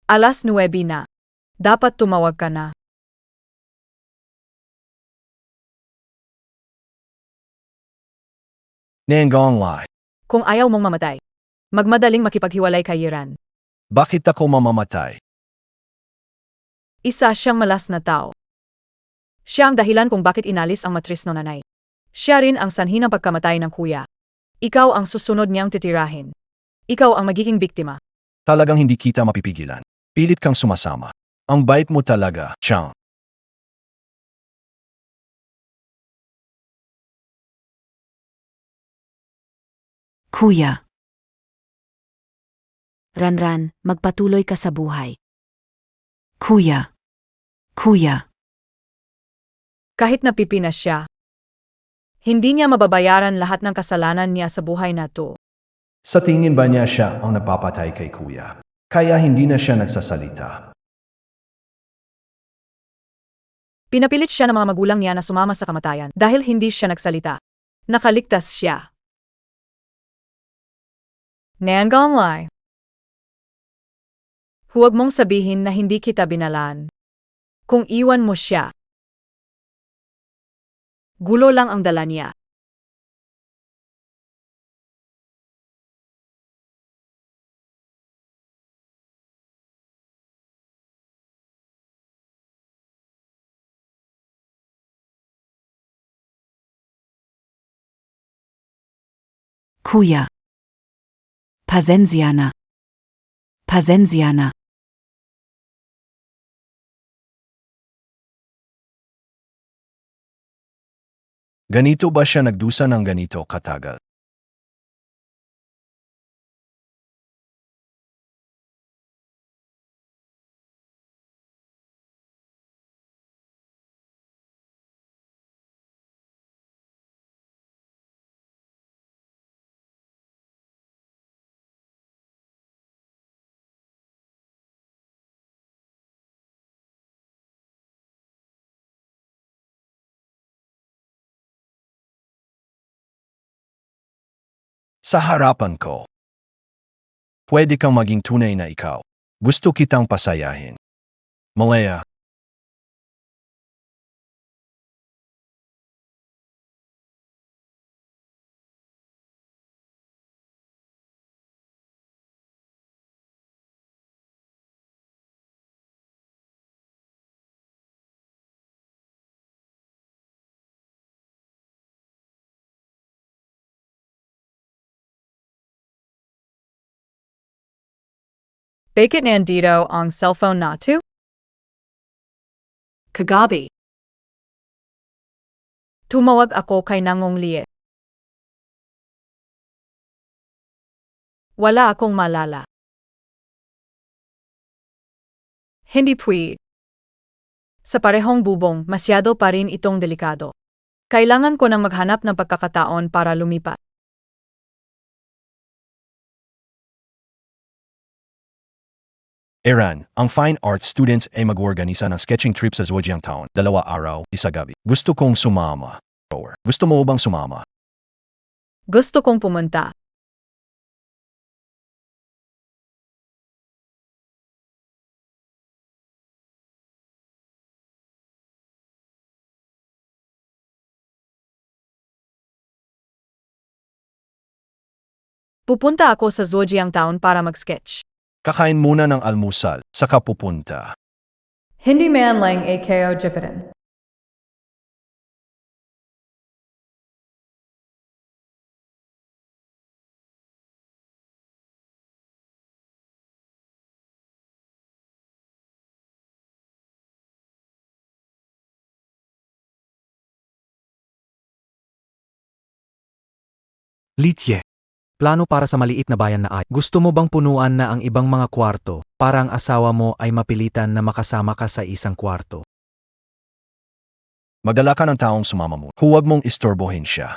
Alas 9 na. Dapat tumawag ka na. Nanggong Lai. Kung ayaw mong mamatay, magmadaling makipaghiwalay kay Iran. Bakit ako mamamatay? Isa siyang malas na tao. Siya ang dahilan kung bakit inalis ang matris ng nanay. Siya rin ang sanhi ng pagkamatay ng kuya. Ikaw ang susunod niyang titirahin. Ikaw ang magiging biktima. Talagang hindi kita mapipigilan. Pilit kang sumasama. Ang bait mo talaga, Chang. Kuya. Ranran, magpatuloy ka sa buhay. Kuya. Kuya. Kahit napipinas siya, hindi niya mababayaran lahat ng kasalanan niya sa buhay na to. Sa tingin ba niya siya ang napapatay kay kuya? Kaya hindi na siya nagsasalita. Pinapilit siya ng mga magulang niya na sumama sa kamatayan dahil hindi siya nagsalita. Nakaligtas siya. Nangonglay. Huwag mong sabihin na hindi kita binalaan. Kung iwan mo siya, gulo lang ang dala niya. Kuya. Pasensya na. Pasensya na. Ganito ba siya nagdusa ng ganito katagal? Sa harapan ko. Pwede kang maging tunay na ikaw. Gusto kitang pasayahin. Malaya. Bakit nandito ang cellphone nato? Kagabi. Tumawag ako kay Nangong Liet. Wala akong malala. Hindi pwede. Sa parehong bubong, masyado pa rin itong delikado. Kailangan ko nang maghanap ng pagkakataon para lumipat. Eran, ang fine arts students ay mag-organisa ng sketching trip sa Zhejiang Town, 2 araw, 1 gabi. Gusto kong sumama. Gusto mo bang sumama? Gusto kong pumunta. Pupunta ako sa Zhejiang Town para mag-sketch. Kakain muna ng almusal, saka pupunta. Hindi man lang AKO Jipitan. Litye. Plano para sa maliit na bayan na ay. Gusto mo bang punuan na ang ibang mga kwarto para ang asawa mo ay mapilitan na makasama ka sa isang kwarto? Magdala ka ng taong sumama mo. Huwag mong istorbohin siya.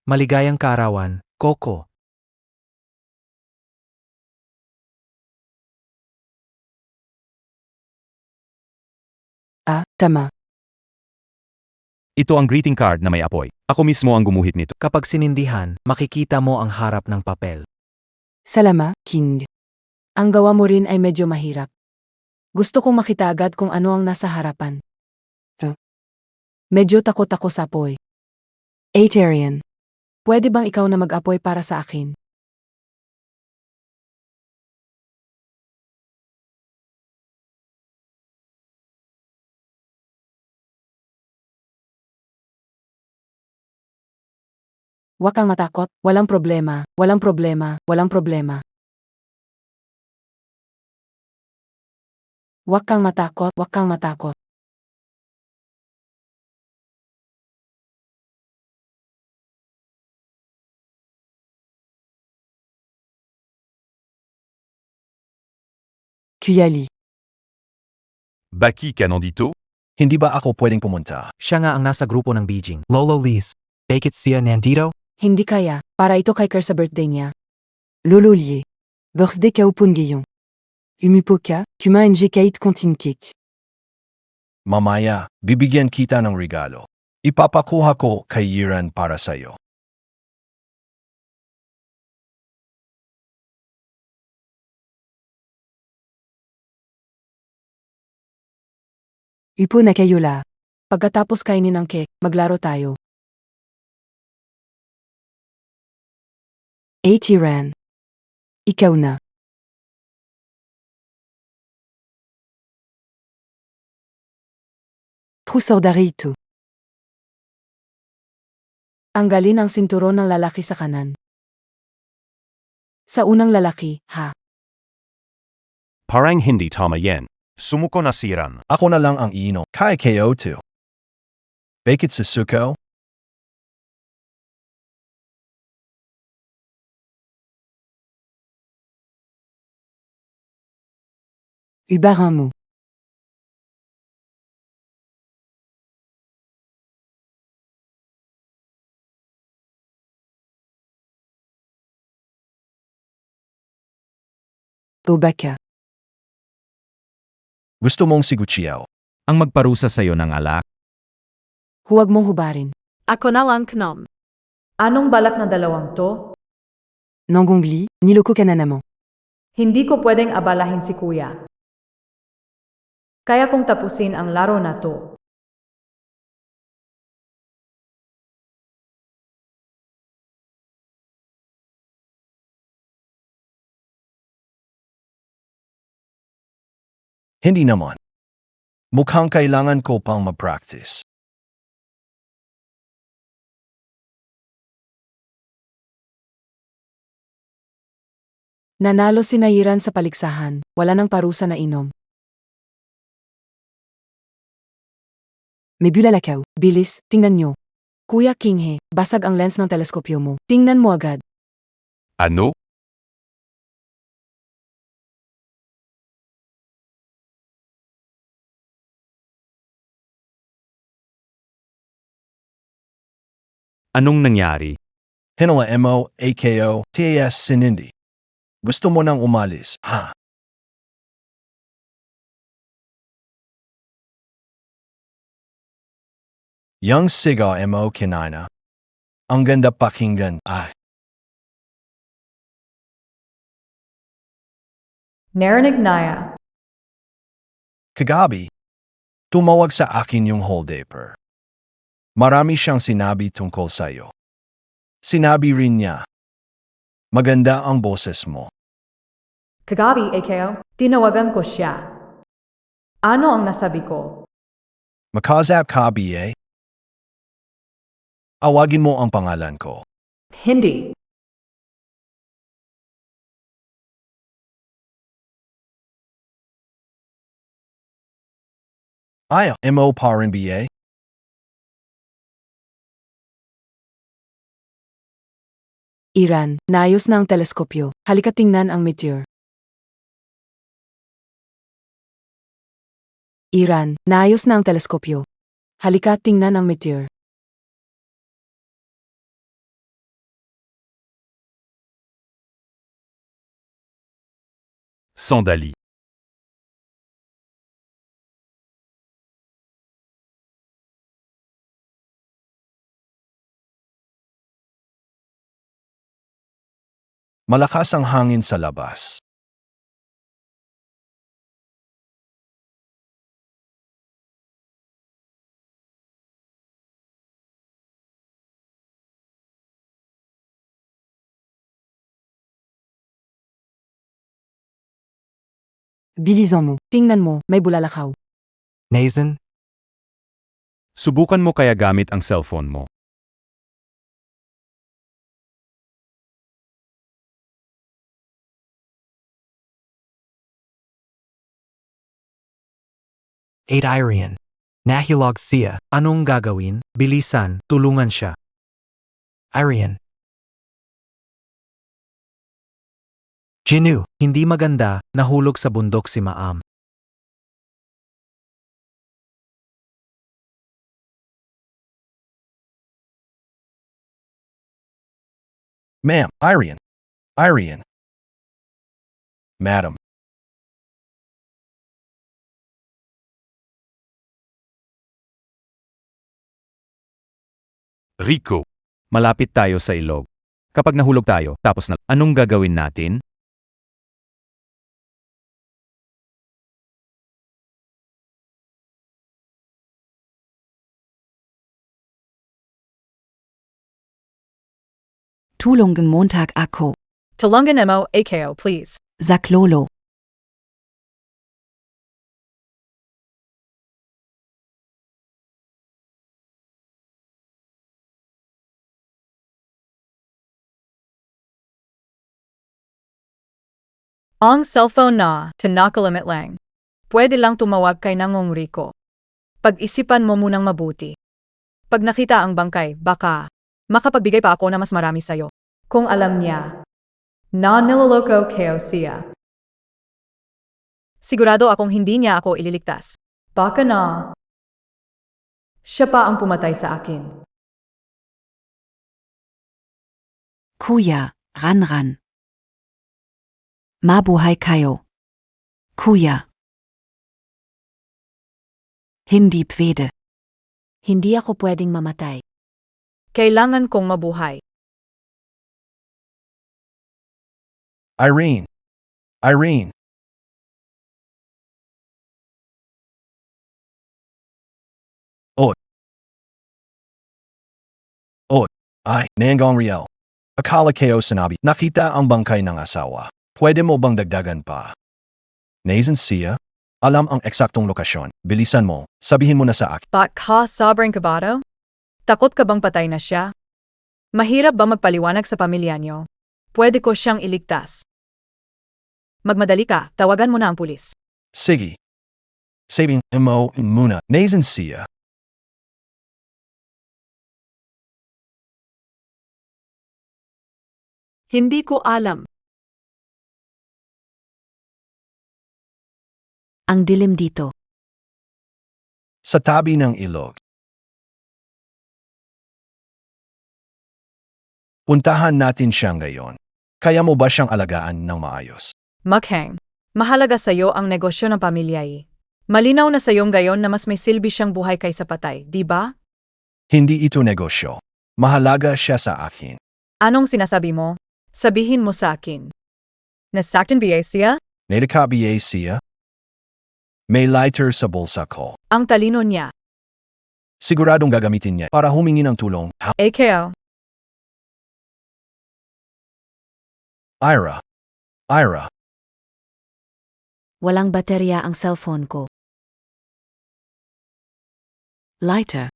Maligayang kaarawan, Coco. Tama. Ito ang greeting card na may apoy. Ako mismo ang gumuhit nito. Kapag sinindihan, makikita mo ang harap ng papel. Salama, King. Ang gawa mo rin ay medyo mahirap. Gusto kong makita agad kung ano ang nasa harapan. Medyo takot ako sa apoy. Arian. Pwede bang ikaw na mag-apoy para sa akin? Huwag kang matakot, walang problema, walang problema, walang problema. Huwag kang matakot, huwag kang matakot. Kuyali. Baki Canondito? Hindi ba ako pwedeng pumunta? Siya nga ang nasa grupo ng Beijing. Lolo Liz. Bakit siya nandito? Hindi kaya, para ito kay Kerr sa birthday niya. Lolo Liye. Birthday ka upon gayon. Umipoka, kuma NG kait kontinkik. Mamaya, bibigyan kita ng regalo. Ipapakuha ko kay Yiran para sa'yo. Ipo na kayo la. Pagkatapos kainin ng cake, maglaro tayo. Ran. Ikaw na. Trusor darito. Tanggalin ang sinturon ng lalaki sa kanan. Sa unang lalaki, ha. Parang hindi tama yan. Sumuko na si Ran. Ako na lang ang iinom. Kay KO2. Bakit sa suko? Ibaran mo. Tobaka. Gusto mong siguchiao. Ang magparusa sa'yo ng alak. Huwag mong hubarin. Ako na lang knom. Anong balak ng dalawang to? Nanggungli, niloko ka na naman. Hindi ko pwedeng abalahin si kuya. Kaya kong tapusin ang laro na to. Hindi naman. Mukhang kailangan ko pang mag-practice. Nanalo si Nairan sa paligsahan. Wala nang parusa na inom. May bulalakaw. Bilis, tingnan nyo. Kuya Kinghe, basag ang lens ng teleskopyo mo. Tingnan mo agad. Ano? Anong nangyari? Hinala mo, AKO, TAS Sinindi. Gusto mo nang umalis, ha? Young siga mo kinina. Ang ganda pakinggan, ah. Narinig Naya. Kagabi, tumawag sa akin yung holdaper. Marami siyang sinabi tungkol sa'yo. Sinabi rin niya, maganda ang boses mo. Kagabi, AKO, tinawagan ko siya. Ano ang nasabi ko? Makazap ka BA? Awagin mo ang pangalan ko. Hindi. Ay, mo pa rin BA? Iran, naayos na ang teleskopyo. Halika tingnan ang meteor. Iran, naayos na ang teleskopyo. Halika tingnan ang meteor. Sandali. Malakas ang hangin sa labas. Bilisan mo. Tingnan mo, may bulalakaw. Nathan, Subukan mo kaya gamit ang cellphone mo. Irian. Nahilog siya. Anong gagawin? Bilisan, tulungan siya. Irian. Jinu, hindi maganda, nahulog sa bundok si Maam. Ma'am, Irian. Irian. Madam. Rico, malapit tayo sa ilog. Kapag nahulog tayo, tapos na, anong gagawin natin? Tulong Montag ako. Tulungan mo ako, please. Zaklolo. Ang cellphone na, tinakalimit lang. Pwede lang tumawag kay Nangong Rico. Pag-isipan mo munang mabuti. Pag nakita ang bangkay, baka makapagbigay pa ako na mas marami sa'yo. Kung alam niya na niloloko kayo siya. Sigurado akong hindi niya ako ililigtas. Baka na siya pa ang pumatay sa akin. Kuya, ran. Mabuhay kayo. Kuya. Hindi pwede. Hindi ako pwedeng mamatay. Kailangan kong mabuhay. Irene. Irene. Ay, Nangong Riel. Akala kayo sinabi, nakita ang bangkay ng asawa. Pwede mo bang dagdagan pa? Nathan siya? Alam ang eksaktong lokasyon. Bilisan mo. Sabihin mo na sa akin. Bak ka sobrang kabado? Takot ka bang patay na siya? Mahirap ba magpaliwanag sa pamilya niyo? Pwede ko siyang iligtas. Magmadali ka, tawagan mo na ang pulis. Sige. Sabihin mo muna. Nathan siya. Hindi ko alam. Ang dilim dito. Sa tabi ng ilog. Puntahan natin siya ngayon. Kaya mo ba siyang alagaan ng maayos? Makhang, mahalaga sa'yo ang negosyo ng pamilya eh. Malinaw na sa'yong gayon na mas may silbi siyang buhay kaysa patay, di ba? Hindi ito negosyo. Mahalaga siya sa akin. Anong sinasabi mo? Sabihin mo sa akin. Nasaktan ba siya? Nadakabiye siya? May lighter sa bulsa ko. Ang talino niya. Siguradong gagamitin niya para humingi ng tulong. Ikaw, Ira. Ira. Walang baterya ang cellphone ko. Lighter.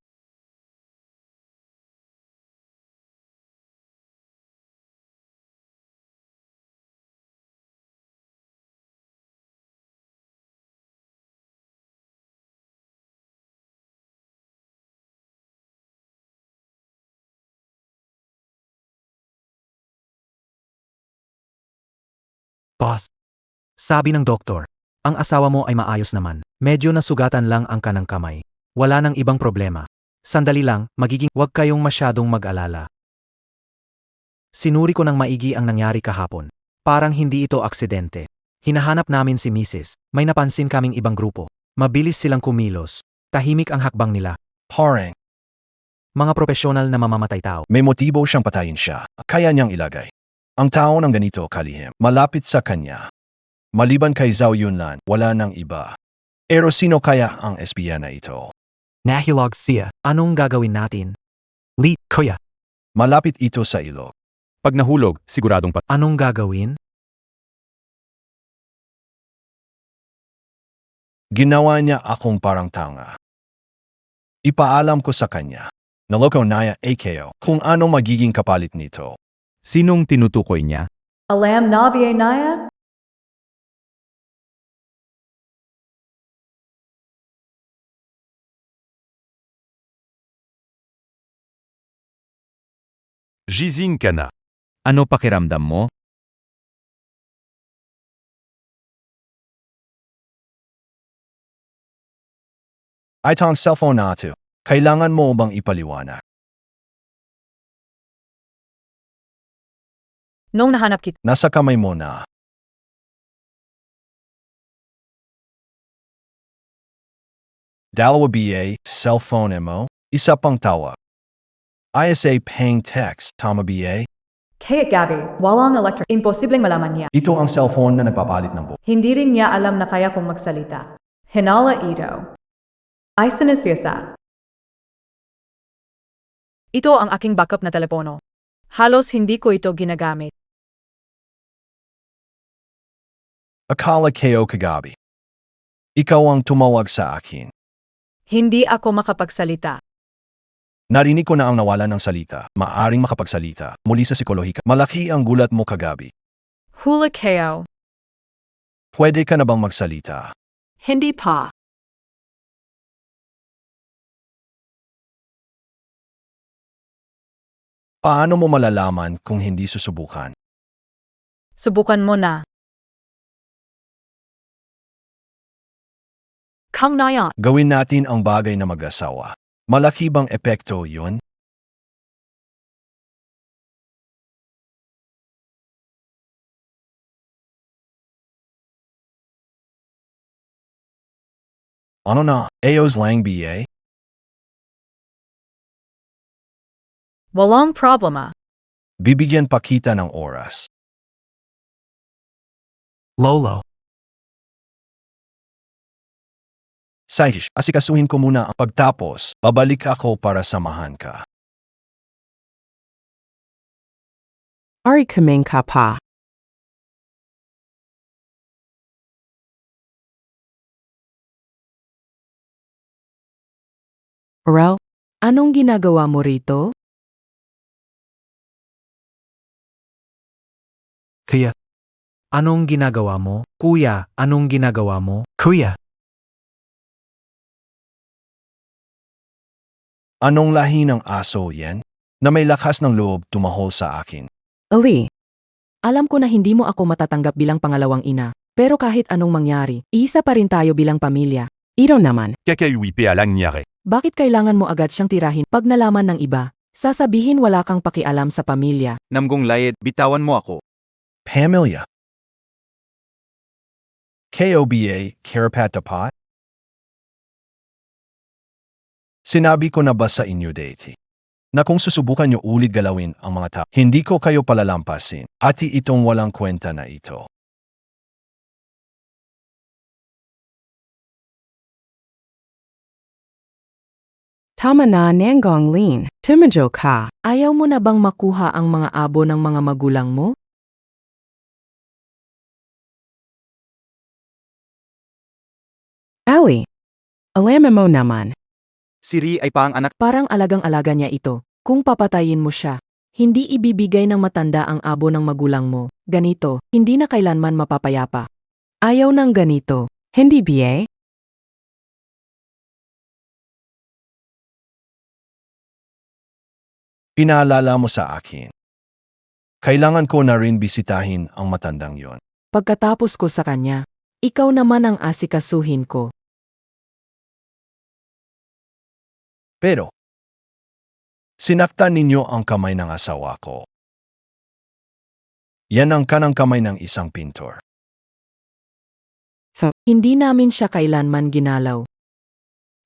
Boss, sabi ng doktor, ang asawa mo ay maayos naman. Medyo nasugatan lang ang kanang kamay. Wala nang ibang problema. Sandali lang, wag kayong masyadong mag-alala. Sinuri ko ng maigi ang nangyari kahapon. Parang hindi ito aksidente. Hinahanap namin si Mrs. May napansin kaming ibang grupo. Mabilis silang kumilos. Tahimik ang hakbang nila. Harang. Mga profesional na mamamatay tao. May motibo siyang patayin siya. Kaya niyang ilagay. Ang tao ng ganito kalihim, malapit sa kanya. Maliban kay Zhao Yunlan, wala nang iba. Pero sino kaya ang espiya na ito? Nahilog siya. Anong gagawin natin? Lee, kuya. Malapit ito sa ilog. Pag nahulog, siguradong patay. Anong gagawin? Ginawa niya akong parang tanga. Ipaalam ko sa kanya. Naloko na AKO kung ano magiging kapalit nito. Sinong tinutukoy niya? alam na ba naya? Gising ka na. Ano pakiramdam mo? Ay tang cellphone na ito. Kailangan mo bang ipaliwanag? Nung nahanap kita, Nasa kamay mo na. Dalawa BA, cellphone mo, isa pang tawag. ISA paying text, tama ba? Kaya Gabby, walang electric. Imposibleng malaman niya. Ito ang cellphone na nagpapalit ng buo. Hindi rin niya alam na kaya kong magsalita. Hinala ito. Ay sinisiyasa. Ito ang aking backup na telepono. Halos hindi ko ito ginagamit. Akala ko kagabi. Ikaw ang tumawag sa akin. Hindi ako makapagsalita. Narinig ko na ang nawala ng salita. Maaring makapagsalita. Muli sa psikolohika. Malaki ang gulat mo kagabi. Hula kayo. Pwede ka na bang magsalita? Hindi pa. Paano mo malalaman kung hindi susubukan? Subukan mo na. Kang naya. Gawin natin ang bagay na mag-asawa. Malaki bang epekto yun? Ano na, ayos lang ba? Walang problema. Bibigyan pa kita ng oras. Lolo. Saish, asikasuhin ko muna ang pagtapos. Babalik ako para samahan ka. Ari kaming ka pa. Rel, anong ginagawa mo rito? Kuya. Anong ginagawa mo? Kuya, anong ginagawa mo? Kuya. Anong lahi ng aso yan? Na may lakas ng loob tumahol sa akin. Ali, alam ko na hindi mo ako matatanggap bilang pangalawang ina, pero kahit anong mangyari, isa pa rin tayo bilang pamilya. Ito naman, Kakayuipi alang niyari. bakit kailangan mo agad siyang tirahin pag nalaman ng iba? Sasabihin wala kang pakialam sa pamilya. Namgong layed, bitawan mo ako. Pamilya. KOBA, Karapatapat? Sinabi ko na ba sa inyo dati na kung susubukan nyo ulit galawin ang mga tao, hindi ko kayo palalampasin, hati itong walang kwenta na ito. Tama na, Nenggong Lin. Tumadyo ka. Ayaw mo na bang makuha ang mga abo ng mga magulang mo? Awi, alam mo naman, Si Ri ay paang anak. parang alagang-alaga niya ito. Kung papatayin mo siya, hindi ibibigay ng matanda ang abo ng magulang mo. Ganito, hindi na kailanman mapapayapa. Ayaw ng ganito. Hindi biye? Pinaalala mo sa akin. Kailangan ko na rin bisitahin ang matandang yon. Pagkatapos ko sa kanya, ikaw naman ang asikasuhin ko. Pero, sinaktan ninyo ang kamay ng asawa ko. Yan ang kanang kamay ng isang pintor. Hindi namin siya kailanman ginalaw.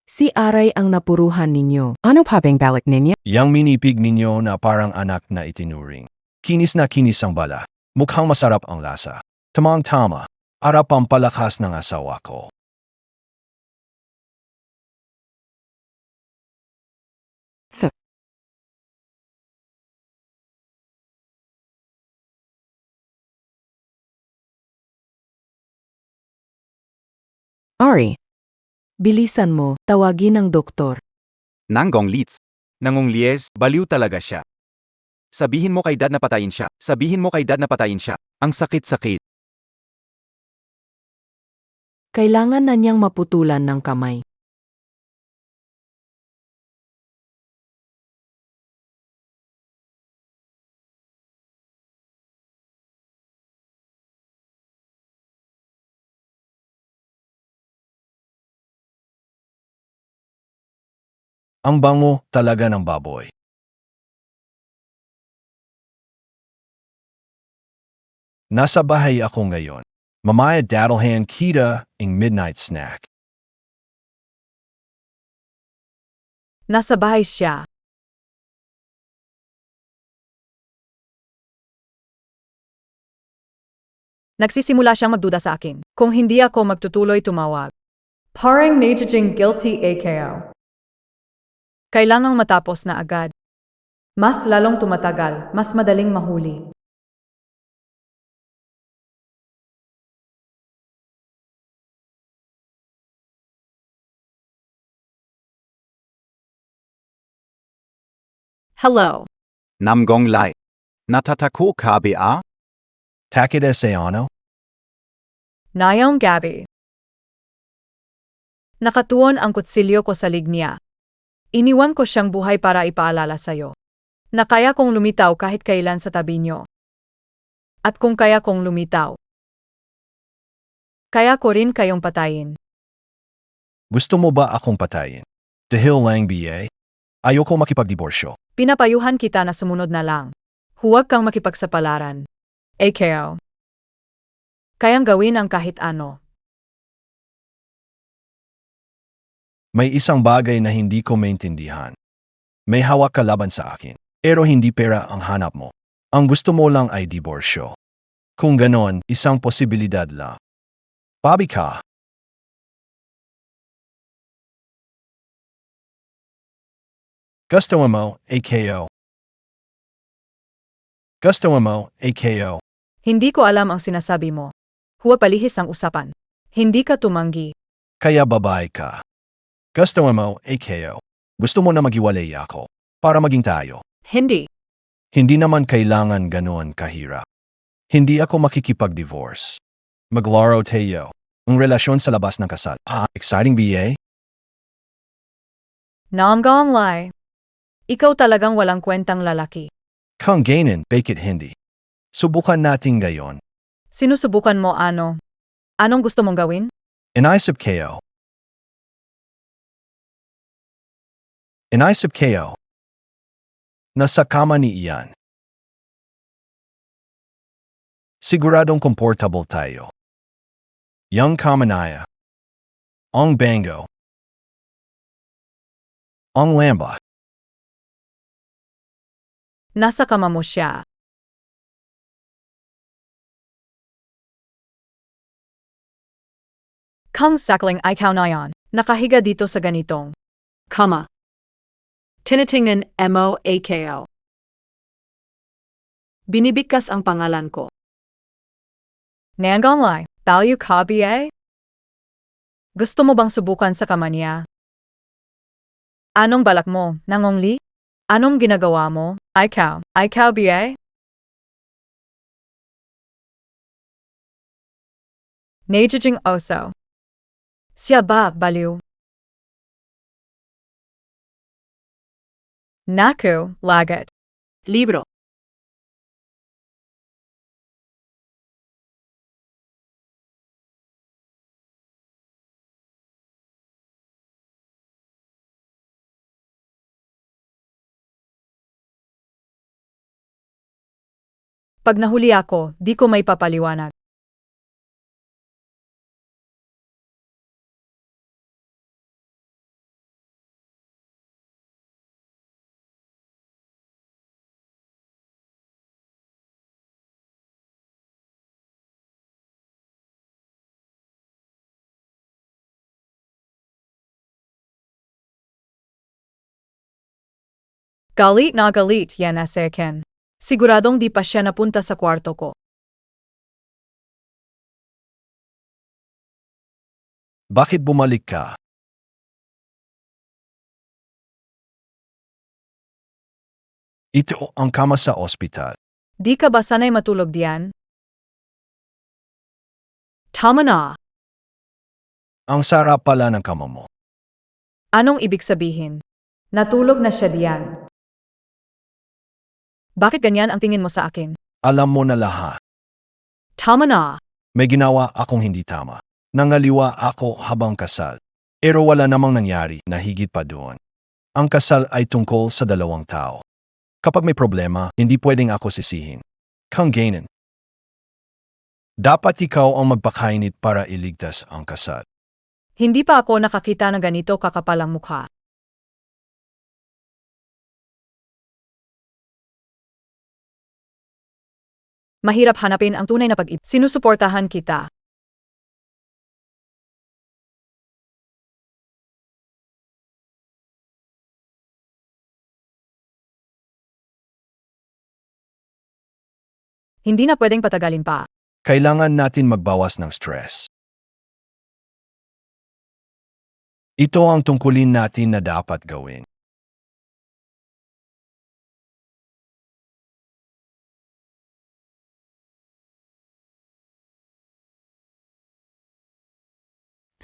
Si Aray ang napuruhan ninyo. Ano pa bang balik ninyo? Yang minipig ninyo na parang anak na itinuring. Kinis na kinis ang bala. Mukhang masarap ang lasa. Tamang-tama. Arap ang palakas ng asawa ko. Ari, bilisan mo, tawagin ng doktor. Nanggong Litz. Nangong Lies, baliw talaga siya. Sabihin mo kay dad na patayin siya. Sabihin mo kay dad na patayin siya. Ang sakit-sakit. Kailangan na niyang maputulan ng kamay. Ang bango talaga ng baboy. Nasa bahay ako ngayon. Mamaya dadalhan kita ang midnight snack. Nasa bahay siya. Nagsisimula siyang magduda sa akin. Kung hindi ako magtutuloy tumawag. Parang nagiging guilty AKO. Kailangang matapos na agad. Mas lalong tumatagal, mas madaling mahuli. Hello. Namgong Lai. Natatako KBA? Takit ano? Nayong Gabby. Nakatuon ang kutsilyo ko sa lig niya. Iniwan ko siyang buhay para ipaalala sa'yo. Na kaya kong lumitaw kahit kailan sa tabi niyo. At kung kaya kong lumitaw, kaya ko rin kayong patayin. Gusto mo ba akong patayin? Dahil lang BA? Ayoko makipagdiborsyo. Pinapayuhan kita na sumunod na lang. Huwag kang makipagsapalaran. AKO. Kayang gawin ang kahit ano. May isang bagay na hindi ko maintindihan. May hawak ka laban sa akin, pero hindi pera ang hanap mo. Ang gusto mo lang ay diborsyo. Kung ganon, isang posibilidad lang. Pabi ka. Gusto mo, AKO. Gusto mo, AKO. Hindi ko alam ang sinasabi mo. Huwag palihis ang usapan. Hindi ka tumanggi. Kaya babae ka. Gusto mo, AKO. Gusto mo na maghiwalay ako para maging tayo. Hindi. Hindi naman kailangan ganoon kahirap. Hindi ako makikipag-divorce. Maglaro tayo. Ang relasyon sa labas ng kasal. Exciting BA? Namgong Lai. Ikaw talagang walang kwentang lalaki. Kung ganon, bakit hindi? Subukan natin ngayon. Sinusubukan mo ano? Anong gusto mong gawin? Inaisip kayo. Inaisip kayo. Nasa kama ni Ian. Siguradong komportable tayo. Yung kamanaya. Ang bango. Ang lamba. Nasa kama mo siya. Kung sakling ikaw na yan, nakahiga dito sa ganitong kama. Tinitingnan mo AKO. Binibigkas ang pangalan ko. Nanggong Lai, value ka BA? Gusto mo bang subukan sa kama niya? Anong balak mo, Nangong Li? Anong ginagawa mo, ikaw BA? Nagiging oso. Siya ba, baliw? Naku, lagat. Libro. Pag nahuli ako, di ko may papaliwanag. Galit na galit yan sa akin. Siguradong di pa siya napunta sa kwarto ko. Bakit bumalik ka? Ito ang kama sa ospital. Di ka ba sanay matulog diyan? Tama na. Ang sarap pala ng kama mo. Anong ibig sabihin? Natulog na siya diyan. Bakit ganyan ang tingin mo sa akin? Alam mo na lahat. Tama na. May ginawa akong hindi tama. Nangaliwa ako habang kasal. Pero wala namang nangyari na higit pa doon. Ang kasal ay tungkol sa dalawang tao. Kapag may problema, hindi pwedeng ako sisihin. Kung ganon. Dapat ikaw ang magpakainit para iligtas ang kasal. Hindi pa ako nakakita ng ganito kakapalang mukha. Mahirap hanapin ang tunay na pag-ibig. Sinusuportahan kita. Hindi na pwedeng patagalin pa. Kailangan natin magbawas ng stress. Ito ang tungkulin natin na dapat gawin.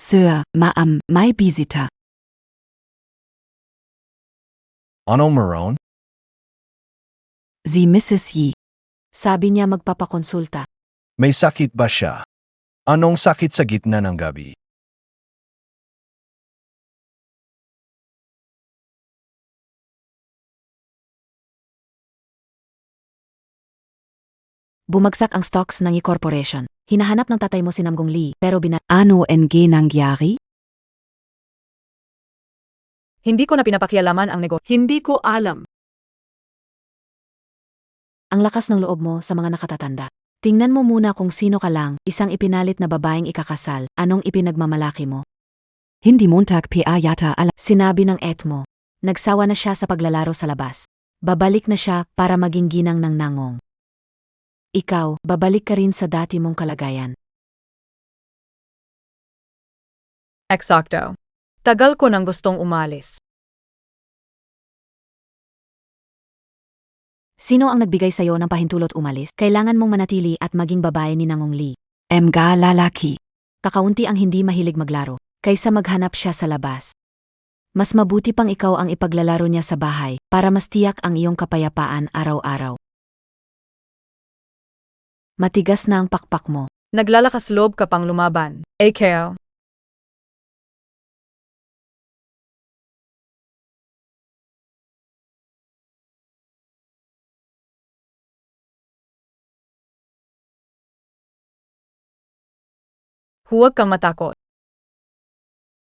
Sir, ma'am, may bisita. Ano Maron? Si Mrs. Yi. Sabi niya magpapakonsulta. May sakit ba siya? Anong sakit sa gitna ng gabi? Bumagsak ang stocks ng e-corporation. Hinahanap ng tatay mo si Namgong Lee, pero Ano NG nangyari? Hindi ko na pinapakialaman ang negosyo. Hindi ko alam. Ang lakas ng loob mo sa mga nakatatanda. Tingnan mo muna kung sino ka lang, isang ipinalit na babaeng ikakasal, anong ipinagmamalaki mo? Hindi montag pa yata sinabi ng et mo. Nagsawa na siya sa paglalaro sa labas. Babalik na siya para maging ginang ng nangong. Ikaw, babalik ka rin sa dati mong kalagayan. Eksakto. Tagal ko nang gustong umalis. Sino ang nagbigay sa'yo ng pahintulot umalis? Kailangan mong manatili at maging babae ni Nangong Lee. Mga lalaki. Kakaunti ang hindi mahilig maglaro, kaysa maghanap siya sa labas. Mas mabuti pang ikaw ang ipaglalaro niya sa bahay, para mas tiyak ang iyong kapayapaan araw-araw. Matigas na ang pakpak mo. Naglalakas loob ka pang lumaban. AKO. Huwag kang matakot.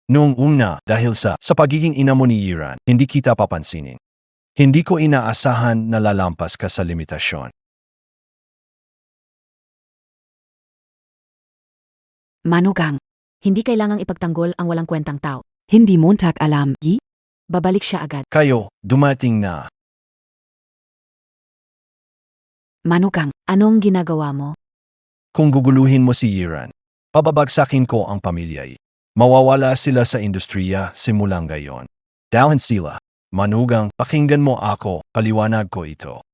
Noong una, dahil sa pagiging ina mo ni Yiran, hindi kita papansinin. Hindi ko inaasahan na lalampas ka sa limitasyon. Manugang. Hindi kailangang ipagtanggol ang walang kwentang tao. Hindi montag alam, Yi? Babalik siya agad. Kayo, dumating na. Manugang, anong ginagawa mo? Kung guguluhin mo si Yiran, pababagsakin ko ang pamilya. Mawawala sila sa industriya simulang gayon. Dahil sila, manugang, pakinggan mo ako, paliwanag ko ito.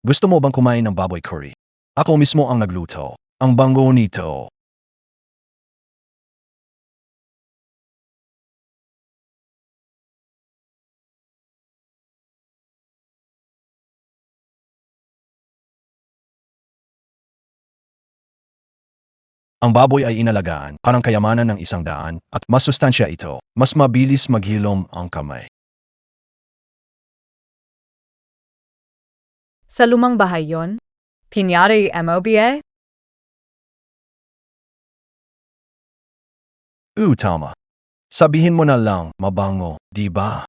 Gusto mo bang kumain ng baboy curry? Ako mismo ang nagluto. Ang bango nito. Ang baboy ay inalagaan, parang kayamanan ng 100, at masustansya ito. Mas mabilis maghilom ang kamay. Sa lumang bahay yon? Pinyari MOBA? Tama. Sabihin mo na lang, mabango, di ba?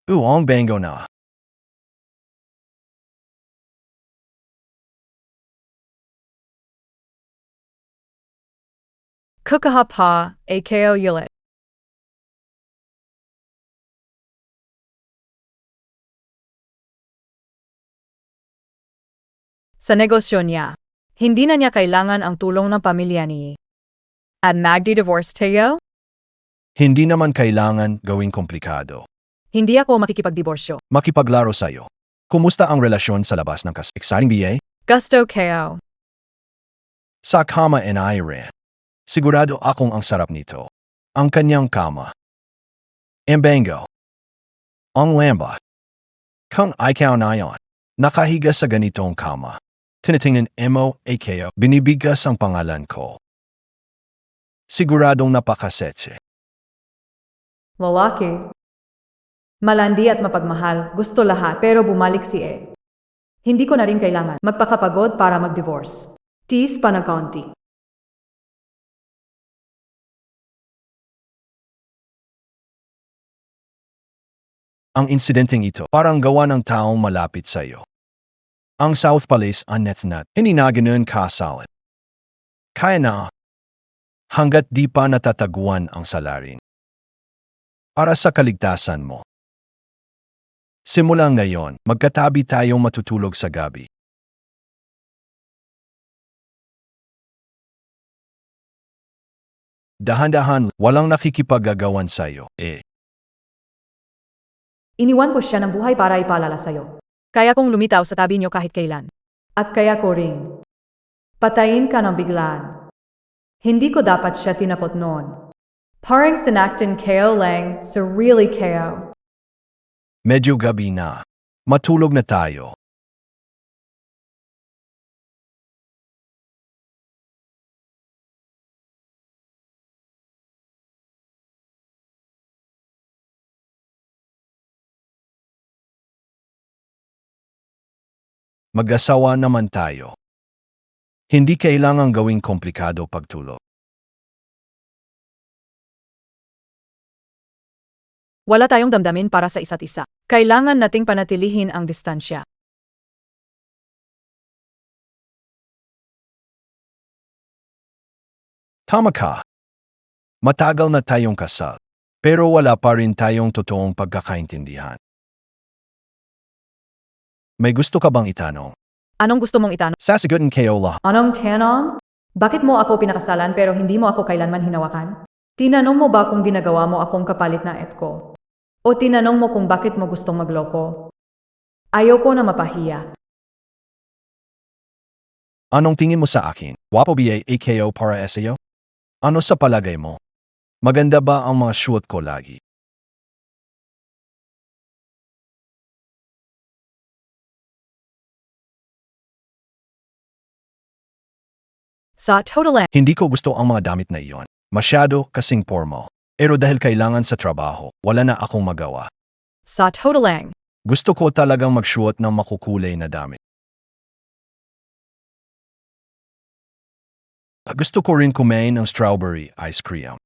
Ang bango na. Kukahapa, AKO Yulit. Sa negosyo niya, hindi na niya kailangan ang tulong ng pamilya ni. At magdi-divorce tayo? Hindi naman kailangan gawing komplikado. Hindi ako makikipagdiborsyo. Makipaglaro sa'yo. Kumusta ang relasyon sa labas ng exciting BA? Gusto KO. Sa kama and Iran. Sigurado akong ang sarap nito. Ang kanyang kama. Embango. Ang lambot. Kung ikaw na yon, nakahiga sa ganitong kama. Tinitingnan mo, AKO, binibigkas ang pangalan ko. Siguradong napakasetse. Lalaki. Malandi at mapagmahal, gusto lahat, pero bumalik si E. Hindi ko na rin kailangan magpakapagod para mag-divorce. Tis pa na kaunti. Ang insidenteng ito parang gawa ng taong malapit sa iyo. Ang South Palace ang netnat, hindi na ganoon kasalit. Kaya na, hanggat di pa natataguan ang salarin. Para sa kaligtasan mo. Simula ngayon, magkatabi tayong matutulog sa gabi. Dahan-dahan, walang nakikipagagawan sa iyo, eh. Iniwan ko siya ng buhay para ipaalala sa'yo. Kaya kong lumitaw sa tabi niyo kahit kailan. At kaya ko ring. Patayin ka ng biglaan. Hindi ko dapat siya tinapot noon. Parang sinaktan kayo lang, sarili kayo. Medyo gabi na. Matulog na tayo. Mag-asawa naman tayo. Hindi kailangang gawing komplikado pagtulog. Wala tayong damdamin para sa isa't isa. Kailangan nating panatilihin ang distansya. Tama ka. Matagal na tayong kasal. Pero wala pa rin tayong totoong pagkakaintindihan. May gusto ka bang itanong? Anong gusto mong itanong? Sasagutin kayo lahat. Anong tanong? Bakit mo ako pinakasalan pero hindi mo ako kailanman hinawakan? Tinanong mo ba kung ginagawa mo akong kapalit na etko? O tinanong mo kung bakit mo gustong magloko? Ayoko na mapahiya. Anong tingin mo sa akin? Wapo ba AKO para SEO? Ano sa palagay mo? Maganda ba ang mga shoot ko lagi? Sa total Hindi ko gusto ang mga damit na iyon. Masyado kasing formal. Pero dahil kailangan sa trabaho, wala na akong magawa. Sa total Gusto ko talagang mag-shoot ng makukulay na damit. Gusto ko rin kumain ng strawberry ice cream.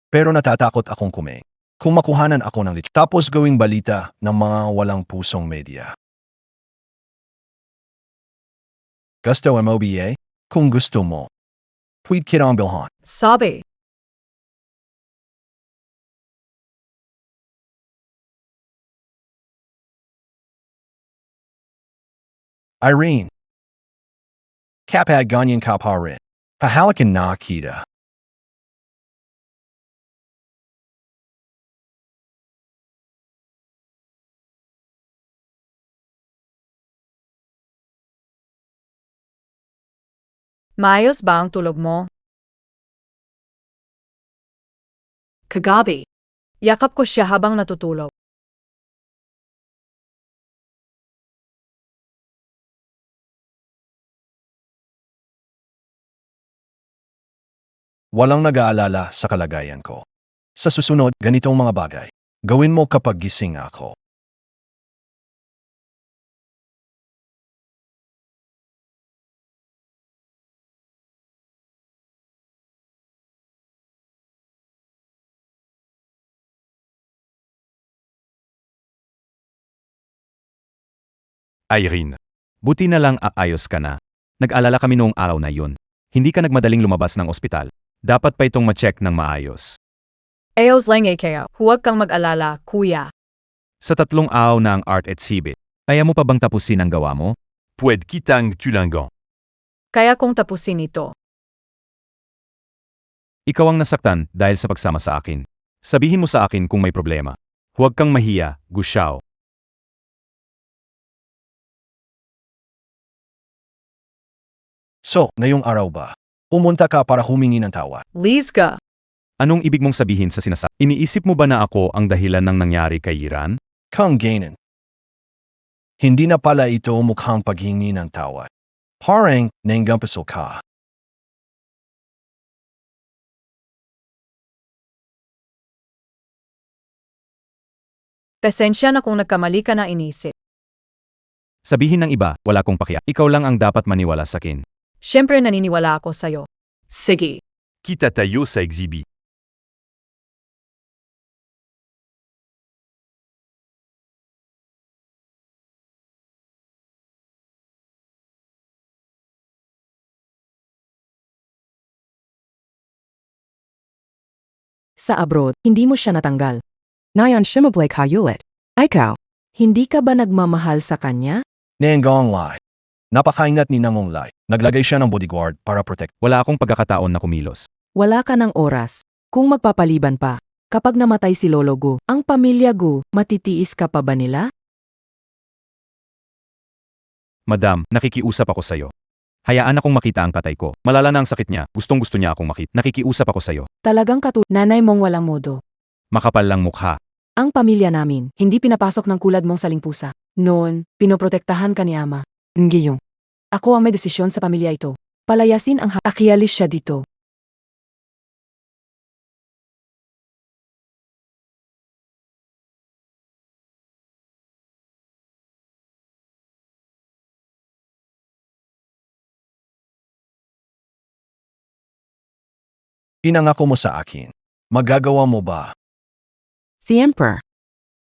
Pero natatakot akong kumain. Kung makuhanan ako ng lich, tapos gawing balita ng mga walang pusong media. Gusto mo ba? Kung gusto mo. Tweet kitang bilhan. Sabi. Irene. Kapag ganyan ka pa rin. Pahalakan na kita. Maayos ba ang tulog mo? Kagabi. Yakap ko siya habang natutulog. Walang nag-aalala sa kalagayan ko. Sa susunod, ganitong mga bagay. Gawin mo kapag gising ako. Irene, buti na lang aayos ka na. Nag-alala kami noong araw na yun. Hindi ka nagmadaling lumabas ng ospital. Dapat pa itong ma-check ng maayos. Ayos lang kayo. Huwag kang mag-alala, kuya. Sa 3 araw na ang art exhibit, kaya mo pa bang tapusin ang gawa mo? Pwede kitang tulangan. Kaya kong tapusin ito. Ikaw ang nasaktan dahil sa pagsama sa akin. Sabihin mo sa akin kung may problema. Huwag kang mahiya, Gushao. So, ngayong araw ba? Pumunta ka para humingi ng tawad. Lizka. Anong ibig mong sabihin sa sinasabi? Iniisip mo ba na ako ang dahilan ng nangyari kay Iran? Kung ganon. Hindi na pala ito mukhang paghingi ng tawad. Parang, nanggampaso ka. Pasensya na kung nagkamali ka na inisip. Sabihin ng iba, wala kong pakialam. Ikaw lang ang dapat maniwala sa akin. Siyempre naniniwala ako sa'yo. Sige. Kita tayo sa exhibit. Sa abroad, hindi mo siya natanggal. Ngayon siya mablay kayulit. Ikaw, hindi ka ba nagmamahal sa kanya? Neengong Lai. Napakaingat ni Nangong Lai. Naglagay siya ng bodyguard para protect. Wala akong pagkakataon na kumilos. Wala ka ng oras. Kung magpapaliban pa, kapag namatay si Lolo Gu, ang pamilya Gu, matitiis ka pa ba nila? Madam, nakikiusap ako sa'yo. Hayaan akong makita ang patay ko. Malala na ang sakit niya. Gustong-gusto niya akong makita. Nakikiusap ako sa'yo. Talagang nanay mong walang modo. Makapal lang mukha. Ang pamilya namin, hindi pinapasok ng kulad mong saling pusa. Noon, pinoprotektahan ka ni Ama. Ngiyong. Ako ang may desisyon sa pamilya ito. Palayasin ang akialis siya dito. Pinangako mo sa akin. Magagawa mo ba? Siyempre.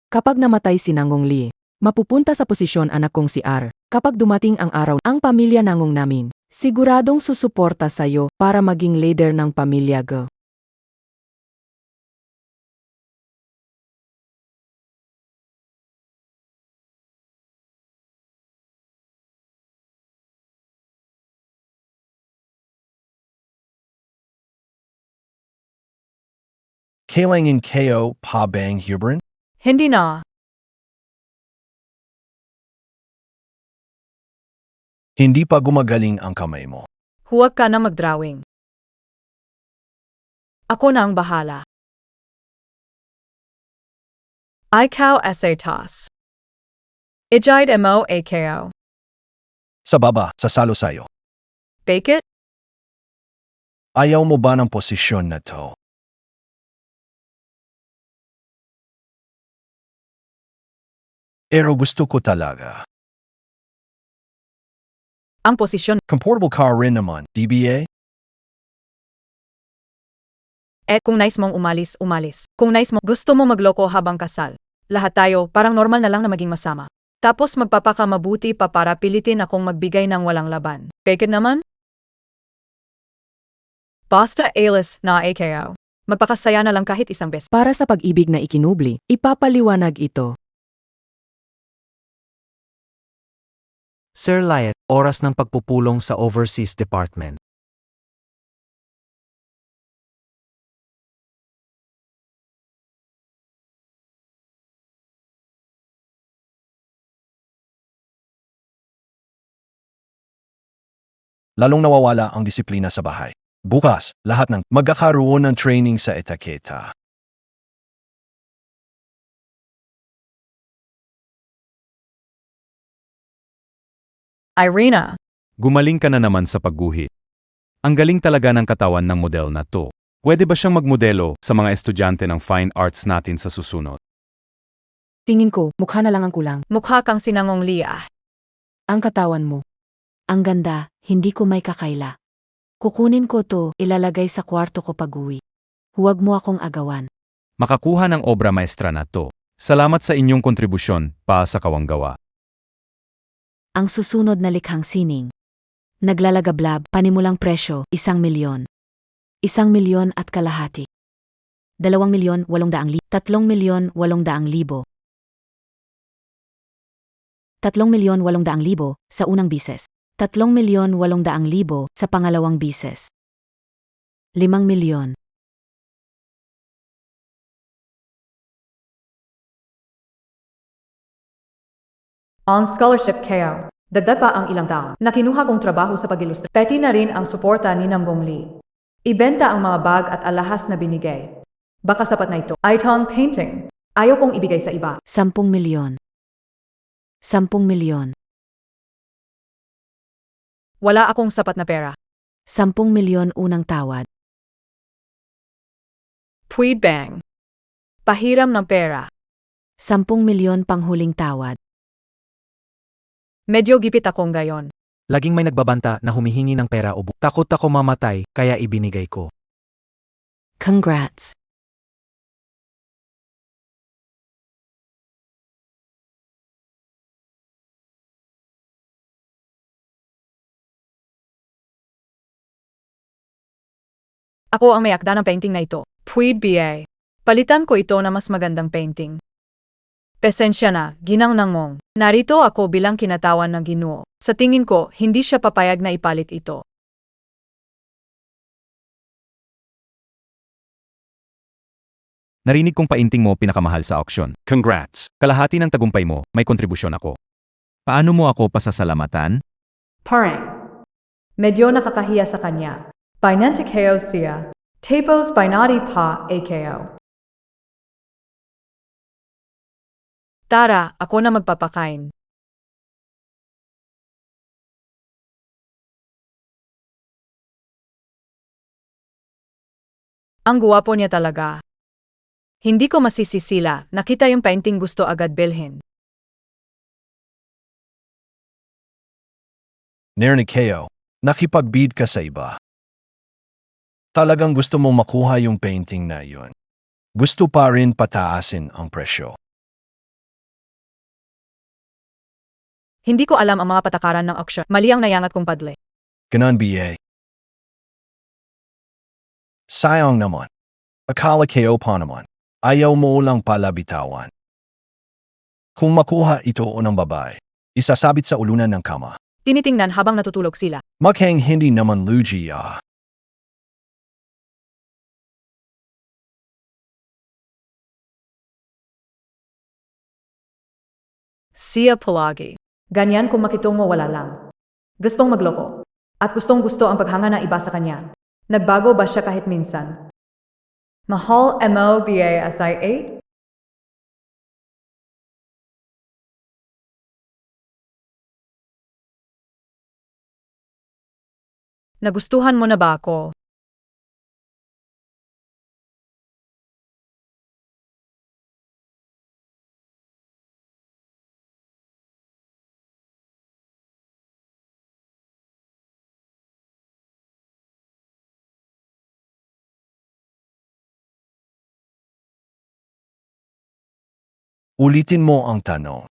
Kapag namatay si Nangong Li, mapupunta sa posisyon anak kong si R. Kapag dumating ang araw, ang pamilya Nangong namin, siguradong susuporta sa'yo para maging leader ng pamilya Go. Kailangin KO pa bang Hubern? Hindi na. Hindi pa gumagaling ang kamay mo. Huwag ka na mag-drawing. Ako na ang bahala. Ikaw sa taas. Ijide mo AKO. Sa baba, sasalo sayo. Bake it? Ayaw mo ba ng posisyon na to? Pero gusto ko talaga. Ang posisyon. Comfortable car rin naman, DBA? Kung nais mong umalis, umalis. Kung nais mo, gusto mo magloko habang kasal. Lahat tayo, parang normal na lang na maging masama. Tapos magpapakamabuti pa para pilitin akong magbigay ng walang laban. Bake it naman? Basta alis na AKO. Magpakasaya na lang kahit isang beses. Para sa pag-ibig na ikinubli, ipapaliwanag ito. Sir Lyet, oras ng pagpupulong sa Overseas Department. Lalong nawawala ang disiplina sa bahay. Bukas, lahat ng magkakaroon ng training sa etiketa. Irina, Gumaling ka na naman sa pagguhit. Ang galing talaga ng katawan ng model na to. Pwede ba siyang magmodelo sa mga estudyante ng fine arts natin sa susunod? Tingin ko, mukha na lang ang kulang. mukha kang sinangong Lia. Ang katawan mo. Ang ganda, hindi ko may kakaila. Kukunin ko to, ilalagay sa kwarto ko pag-uwi. Huwag mo akong agawan. Makakuha ng obra maestra na to. Salamat sa inyong kontribusyon pa sa kawanggawa. Ang susunod na likhang sining. Naglalagablab, panimulang presyo, 1,000,000. 1,000,000 at kalahati. 2,800,000, 3,800,000. 3,800,000 sa unang bises. 3,800,000 sa pangalawang bises. 5,000,000. On scholarship KO. Dagdag pa ang ilang taon na kinuha kong trabaho sa pag-ilustra. Peti na rin ang suporta ni Namgong Lee. Ibenta ang mga bag at alahas na binigay. Baka sapat na ito. Iton painting. Ayaw kong ibigay sa iba. 10,000,000. 10,000,000. Wala akong sapat na pera. 10,000,000 unang tawad. Tweed bang. Pahiram ng pera. 10,000,000 panghuling tawad. Medyo gipit akong gayon. Laging may nagbabanta na humihingi ng pera o takot ako mamatay, kaya ibinigay ko. Congrats. Ako ang may akda ng painting na ito. Tweed BA. Palitan ko ito na mas magandang painting. Pasensya na, ginang nangong. Narito ako bilang kinatawan ng Ginoo. Sa tingin ko, hindi siya papayag na ipalit ito. Narinig kong painting mo pinakamahal sa auction. Congrats! Kalahati ng tagumpay mo, may kontribusyon ako. Paano mo ako pasasalamatan? Parang. Medyo nakakahiya sa kanya. Pinantikeo siya. Tapos binati pa AKO. Tara, ako na magpapakain. Ang guwapo niya talaga. Hindi ko masisisila, nakita yung painting gusto agad bilhin. Narinig kayo, nakipagbid ka sa iba. Talagang gusto mong makuha yung painting na yun. Gusto pa rin pataasin ang presyo. Hindi ko alam ang mga patakaran ng auction. Mali ang nayangat kong padle. Ganon BA. Sayang naman. Akala kayo pa naman. Ayaw mo lang pala bitawan. Kung makuha ito ng babae, isasabit sa ulunan ng kama. Tinitingnan habang natutulog sila. Mukhang hindi naman lugi ah. Siya palagi. Ganyan kung makitungo wala lang. Gustong magloko. At gustong gusto ang paghanga ng iba sa kanya. Nagbago ba siya kahit minsan? Mahal MOBA SI8? Nagustuhan mo na ba ako? Ulitin mo ang tanong.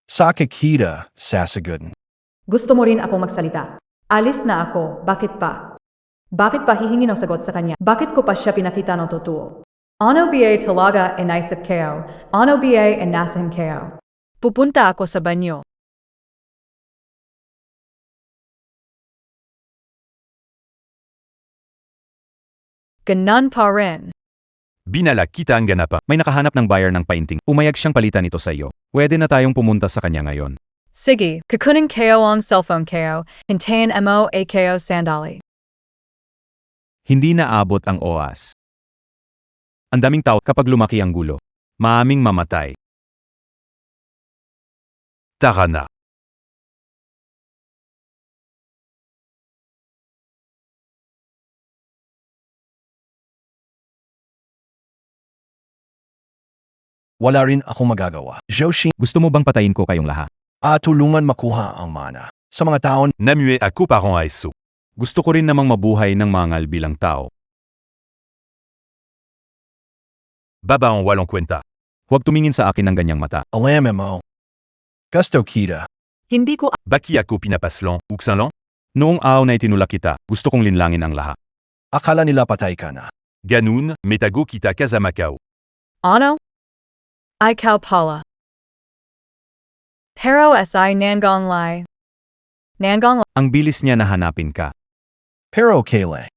Sa kakita, sasagutin. Gusto mo rin ako magsalita. Alis na ako, bakit pa? Bakit pa hihingi ng sagot sa kanya? Bakit ko pa siya pinakita ng totoo? Ano ba talaga inaisip kayo? Ano ba inasahan kayo? Pupunta ako sa banyo. Ganon pa rin. Binala kita ang ganapa. May nakahanap ng buyer ng painting. Umayag siyang palitan ito sa iyo. Pwede na tayong pumunta sa kanya ngayon. Sige, kukunin kayo ang cellphone kayo. Hintayin mo kayo sandali. Hindi na abot ang oras. Ang daming tao kapag lumaki ang gulo. Maaming mamatay. Tara na. Wala rin ako magagawa. Joshi, Gusto mo bang patayin ko kayong lahat? tulungan makuha ang mana. Sa mga taon, Namue ako parang aiso. Gusto ko rin namang mabuhay ng mangal bilang tao. Baba ang walong kwenta. Huwag tumingin sa akin ng ganyang mata. alam mo. Gusto kita. Hindi ko Baki ako pinapaslong, uksan lang? Noong araw na itinulak kita, gusto kong linlangin ang lahat. Akala nila patay ka na. Ganun, metago kita kazamakao. ano? Ikaw pala. Pero si Nangong Lai. Nangong Lai. Ang bilis niya na hanapin ka. Pero kailan?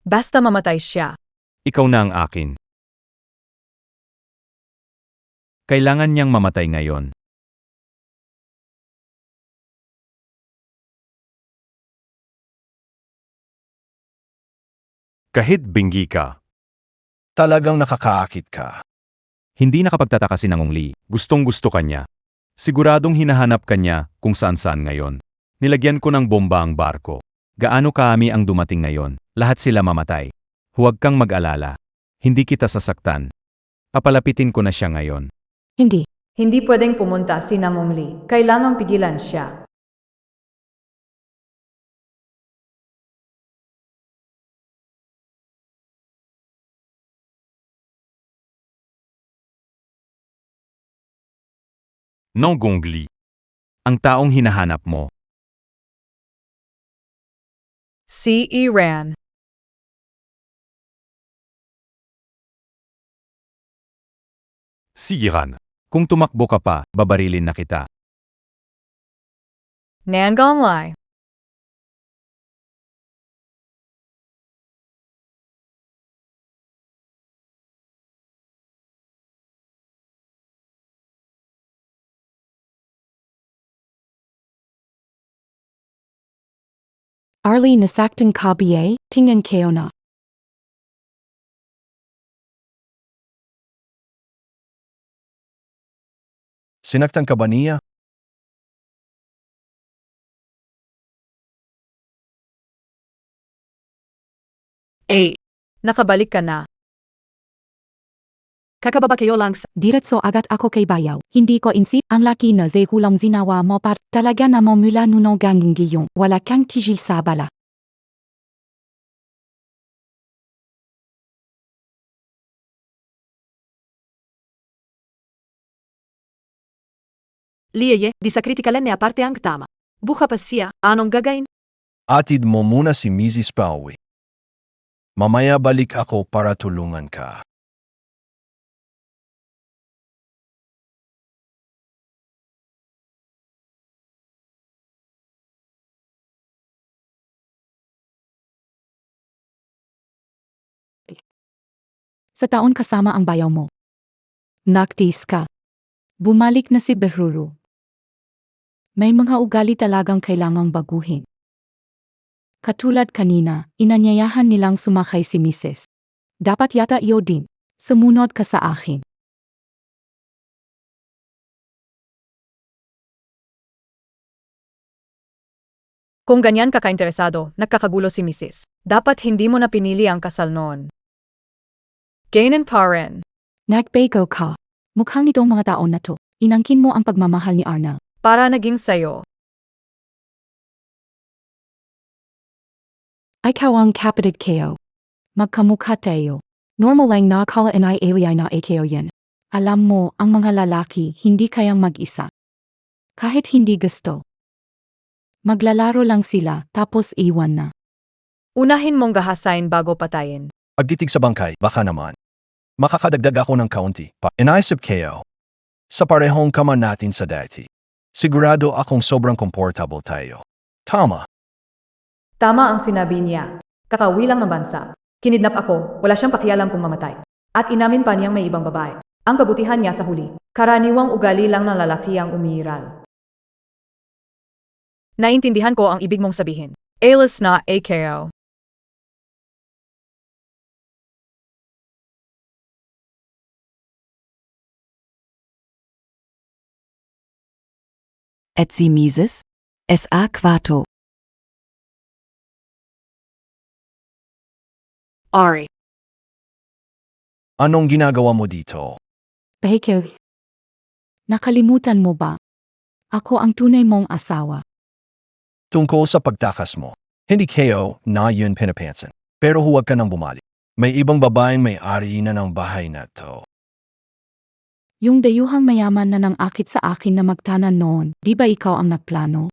Basta mamatay siya. Ikaw na ang akin. Kailangan niyang mamatay ngayon. Kahit bingi ka, Talagang nakakaakit ka. hindi nakapagtataka si Nangong Lee. Gustong gusto ka niya. Siguradong hinahanap ka niya kung saan-saan ngayon. Nilagyan ko ng bomba ang barko. Gaano kami ang dumating ngayon, lahat sila mamatay. Huwag kang mag-alala. Hindi kita sasaktan. Papalapitin ko na siya ngayon. Hindi. Hindi pwedeng pumunta si Namong Lee. Kailangang pigilan siya. Nangong Lee. Ang taong hinahanap mo. Si Iran. Sigiran. Kung tumakbo ka pa, babarilin na kita. Nangong Lai. Arlie nasaktan ka ba? Tingnan kayo na. Sinaktan ka ba niya? Nakabalik ka na. Kakababa kayo lang sa diretso agad ako kay bayaw. Hindi ko insip ang laki na de hulang zinawa mo par talaga na mo mula nuno gangung giyong wala kang tigil sa bala. Liye, di sa kritikalan niya parte ang tama. Buka pa siya, anong gagayin? Atid mo muna si Mrs. Pauwi. Mamaya balik ako para tulungan ka. Sa taon kasama ang bayaw mo. Naktis ka. Bumalik na si Behruru. May mga ugali talagang kailangang baguhin. Katulad kanina, inanyayahan nilang sumakay si Mrs. Dapat yata iyo din. Sumunod ka sa akin. Kung ganyan ka kainteresado, nagkakagulo si Mrs. Dapat hindi mo na pinili ang kasal noon. Ganyan pa rin. Nagbago ka. Mukhang itong mga taon na to. Inangkin mo ang pagmamahal ni Arnel. Para naging sayo. Ikaw ang kapatid kayo. Magkamukha tayo. Normal lang na kala and alien na akayo yan. Alam mo, ang mga lalaki hindi kayang mag-isa. Kahit hindi gusto. Maglalaro lang sila, tapos iwan na. Unahin mong gahasain bago patayin. Pagditig sa bangkay, baka naman. Makakadagdag ako ng kaunti pa. Inaisip kayo. Sa parehong kaman natin sa dati. Sigurado akong sobrang comfortable tayo. Tama. Tama ang sinabi niya. Kakauwi lang ng bansa. Kinidnap ako, wala siyang pakialam kung mamatay. At inamin pa niyang may ibang babae. Ang kabutihan niya sa huli. Karaniwang ugali lang ng lalaki ang umiiral. Naintindihan ko ang ibig mong sabihin. Alis na AKO. Et si Mises? S.A. Quato. Ari. Anong ginagawa mo dito? Beheke. Nakalimutan mo ba? Ako ang tunay mong asawa. Tungkol sa pagtakas mo. Hindi kayo na yun pinapansin. Pero huwag ka nang bumalik. May ibang babaeng may-ari na ng bahay na to. Yung dayuhang mayaman na nang akit sa akin na magtanan noon, di ba ikaw ang nagplano?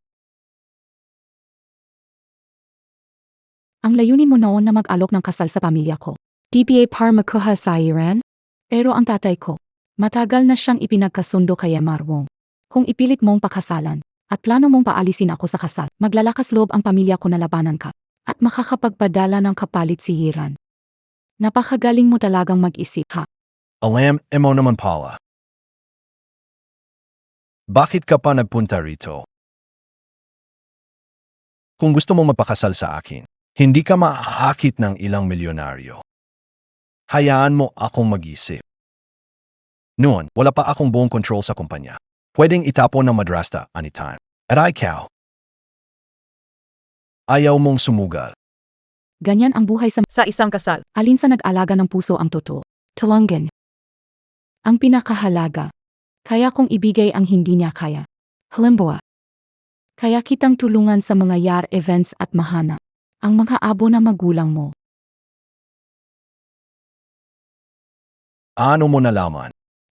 Ang layunin mo noon na mag-alok ng kasal sa pamilya ko. DBA par makuha sa Iran? Pero ang tatay ko, matagal na siyang ipinagkasundo kay Marwong. Kung ipilit mong pakasalan, at plano mong paalisin ako sa kasal, maglalakas loob ang pamilya ko na labanan ka, at makakapagpadala ng kapalit si Hiran. Napakagaling mo talagang mag-isip, ha? Alam mo naman pala. Bakit ka pa nagpunta rito? Kung gusto mo mapakasal sa akin, hindi ka maaakit ng ilang milyonaryo. Hayaan mo akong mag-isip. Noon, wala pa akong buong control sa kumpanya. Pwedeng itapon ng madrasta anytime. At ikaw, ayaw mong sumugal. Ganyan ang buhay Sa isang kasal. alin sa nag-alaga ng puso ang totoo. Tulungan. Ang pinakahalaga. Kaya kong ibigay ang hindi niya kaya. Halimbawa. Kaya kitang tulungan sa mga yar events at mahana. Ang mga abo na magulang mo. Ano mo nalaman?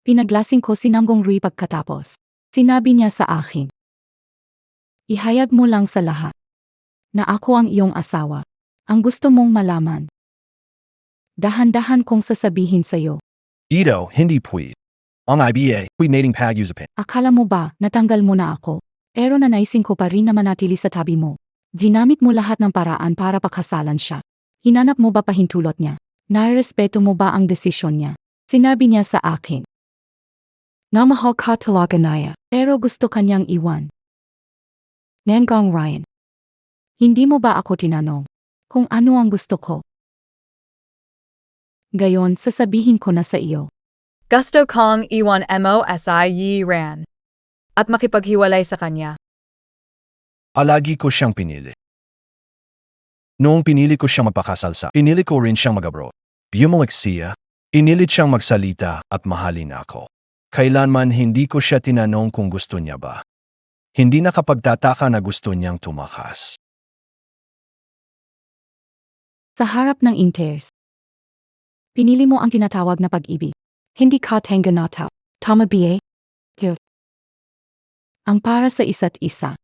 Pinaglasing ko si Namgong Rui pagkatapos. Sinabi niya sa akin. Ihayag mo lang sa lahat. Na ako ang iyong asawa. Ang gusto mong malaman. Dahan-dahan kong sasabihin sa'yo. Ito, hindi pwede. Ang IBA, nating pag-usapin. Akala mo ba, natanggal mo na ako? Pero nanaisin ko pa rin na manatili sa tabi mo. Ginamit mo lahat ng paraan para pakasalan siya. Hinanap mo ba pahintulot niya? Narespeto mo ba ang desisyon niya? Sinabi niya sa akin na mahal ka talaga niya, pero gusto kanyang iwan. Nengang Ryan, hindi mo ba ako tinanong kung ano ang gusto ko? Gayon, sasabihin ko na sa iyo. Gusto kong iwan mo si Yi Ran. At makipaghiwalay sa kanya. Alagi ko siyang pinili. Noong pinili ko siyang mapakasal pinili ko rin siyang mag-abroad. Bumalik siya, inilit siyang magsalita at mahalin ako. Kailanman hindi ko siya tinanong kung gusto niya ba. Hindi nakapagtataka na gusto niyang tumakas. Sa harap ng inters, pinili mo ang tinatawag na pag-ibig. Hindi ka tenganataw. Tama ba? Ang para sa isa't isa.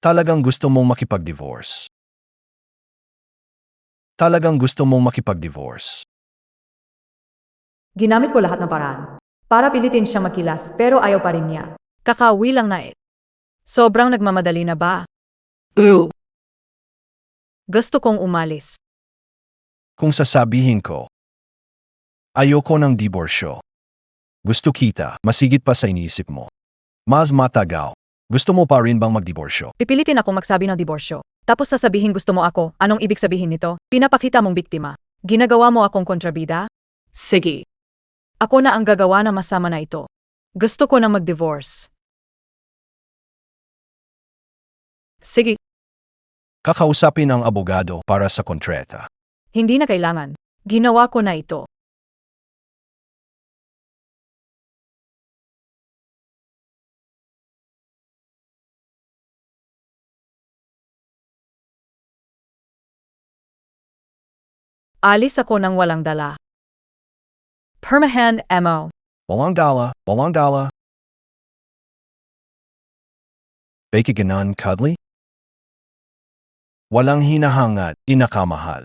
Talagang gusto mong makipag-divorce. Talagang gusto mong makipag-divorce. Ginamit ko lahat ng paraan para pilitin siyang makilas pero ayaw pa rin niya. Kakauwi lang na Sobrang nagmamadali na ba? Gusto kong umalis. Kung sasabihin ko, ayoko ng diborsyo. Gusto kita, masigit pa sa iniisip mo. Mas matagal. Gusto mo pa rin bang magdiborsyo? Pipilitin akong magsabi ng diborsyo. Tapos sasabihin gusto mo ako, anong ibig sabihin nito? Pinapakita mong biktima. Ginagawa mo akong kontrabida? Sige. Ako na ang gagawa na masama na ito. Gusto ko na mag-divorce. Sige, Kakausapin ang abogado para sa kontrata. hindi na kailangan. Ginawa ko na ito. Alis ako nang walang dala. Permahan mo. Walang dala, walang dala. Bakit ganon, cuddly? Walang hinahangad, inakamahal.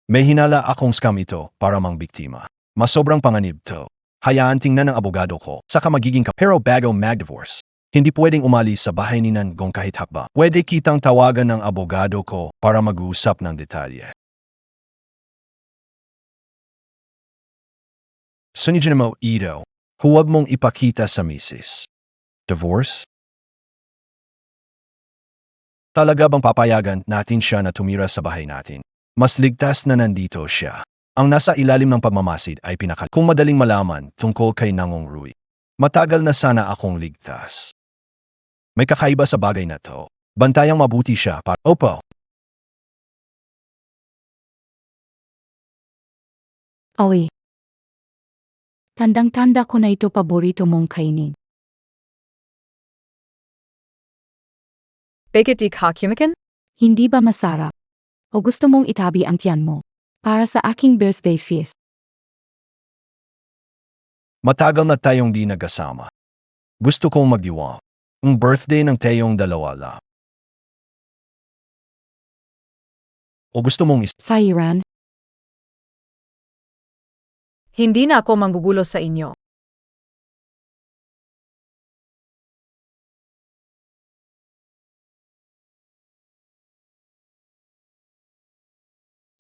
May hinala akong scam ito para mang biktima. Mas sobrang panganib to. Hayaan tingnan ng abogado ko, saka magiging ka. Pero bago mag-divorce, hindi pwedeng umalis sa bahay ni Nanggong kahit hakba. Pwede kitang tawagan ng abogado ko para mag-uusap ng detalye. Sunigin mo ito, huwag mong ipakita sa misis. Divorce? Talaga bang papayagan natin siya na tumira sa bahay natin? Mas ligtas na nandito siya. Ang nasa ilalim ng pagmamasid ay pinakal. Kung madaling malaman tungkol kay Nangong Rui, matagal na sana akong ligtas. May kakaiba sa bagay na to. Bantayang mabuti siya para... Opo, Oy. Tandang-tanda ko na ito paborito mong kainin. Bakit di ka kumikin? Hindi ba masarap? O gusto mong itabi ang tiyan mo para sa aking birthday feast? matagal na tayong di nagkasama. Gusto kong magdiwang. Ang birthday ng tayong dalawa la. O gusto mong Sa Iran, Hindi na ako manggugulo sa inyo.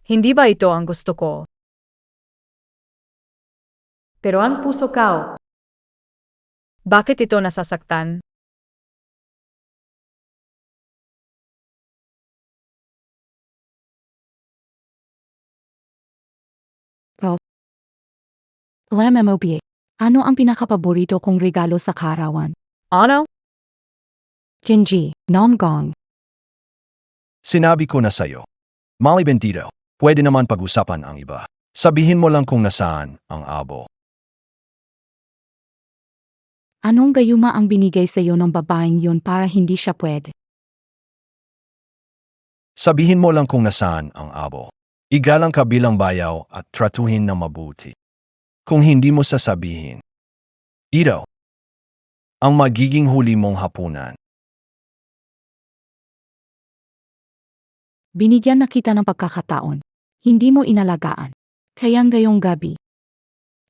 Hindi ba ito ang gusto ko? Pero ang puso ko. Bakit ito nasasaktan? LMMOB. Ano ang pinakapaborito kong regalo sa karawan? Ano? Jinji, Namgong. Sinabi ko na sa'yo. Maliban dito, pwede naman pag-usapan ang iba. Sabihin mo lang kung nasaan ang abo. Anong gayuma ang binigay sa iyo ng babaeng yun para hindi siya pwede? Sabihin mo lang kung nasaan ang abo. Igalang ka bilang bayaw at tratuhin na mabuti. Kung hindi mo sasabihin, ito ang magiging huli mong hapunan. Binigyan na kita ng pagkakataon. Hindi mo inalagaan. Kaya ngayong gabi,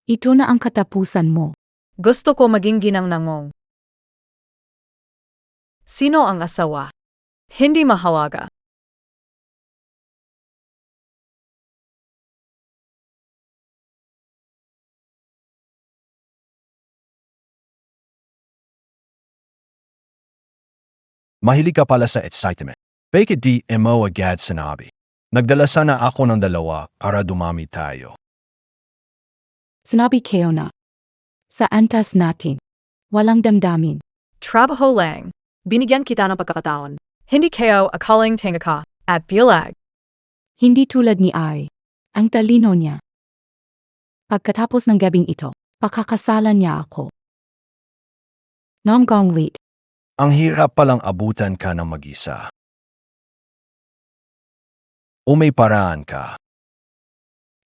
ito na ang katapusan mo. Gusto ko maging ginangnangong. Sino ang asawa? Hindi mahalaga. Mahilig ka pala sa excitement. Bakit di mo agad sinabi? Nagdala sana ako ng 2 para dumami tayo. Sinabi kayo na. Sa antas natin, walang damdamin. Trabaho lang. Binigyan kita ng pagkakataon. Hindi kayo akaling tenga ka at bilag. Hindi tulad ni Ari. Ang talino niya. Pagkatapos ng gabing ito, pakakasalan niya ako. Namgong lit. Ang hirap palang abutan ka ng mag-isa. O may paraan ka.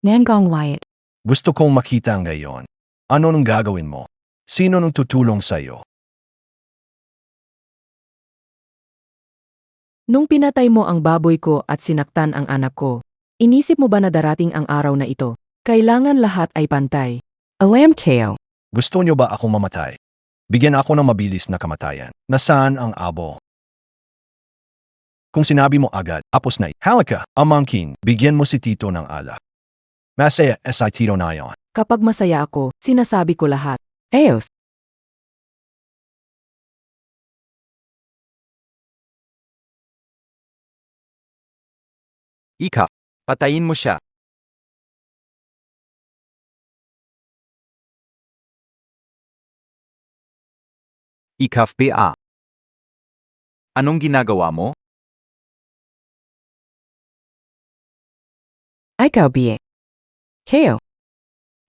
Nangong liat. Gusto kong makita ngayon. Ano nang gagawin mo? Sino nang tutulong sa'yo? Nung pinatay mo ang baboy ko at sinaktan ang anak ko, inisip mo ba na darating ang araw na ito? Kailangan lahat ay pantay. Alam kayo. Gusto niyo ba akong mamatay? Bigyan ako ng mabilis na kamatayan. Nasaan ang abo? Kung sinabi mo agad, apos na. Halika, amangkin, bigyan mo si Tito ng alak. Masaya si Tito na yon. Kapag masaya ako, sinasabi ko lahat. Ayos. Ika, patayin mo siya. Ikaf PA. Anong ginagawa mo? Ikaw biye. Kayo.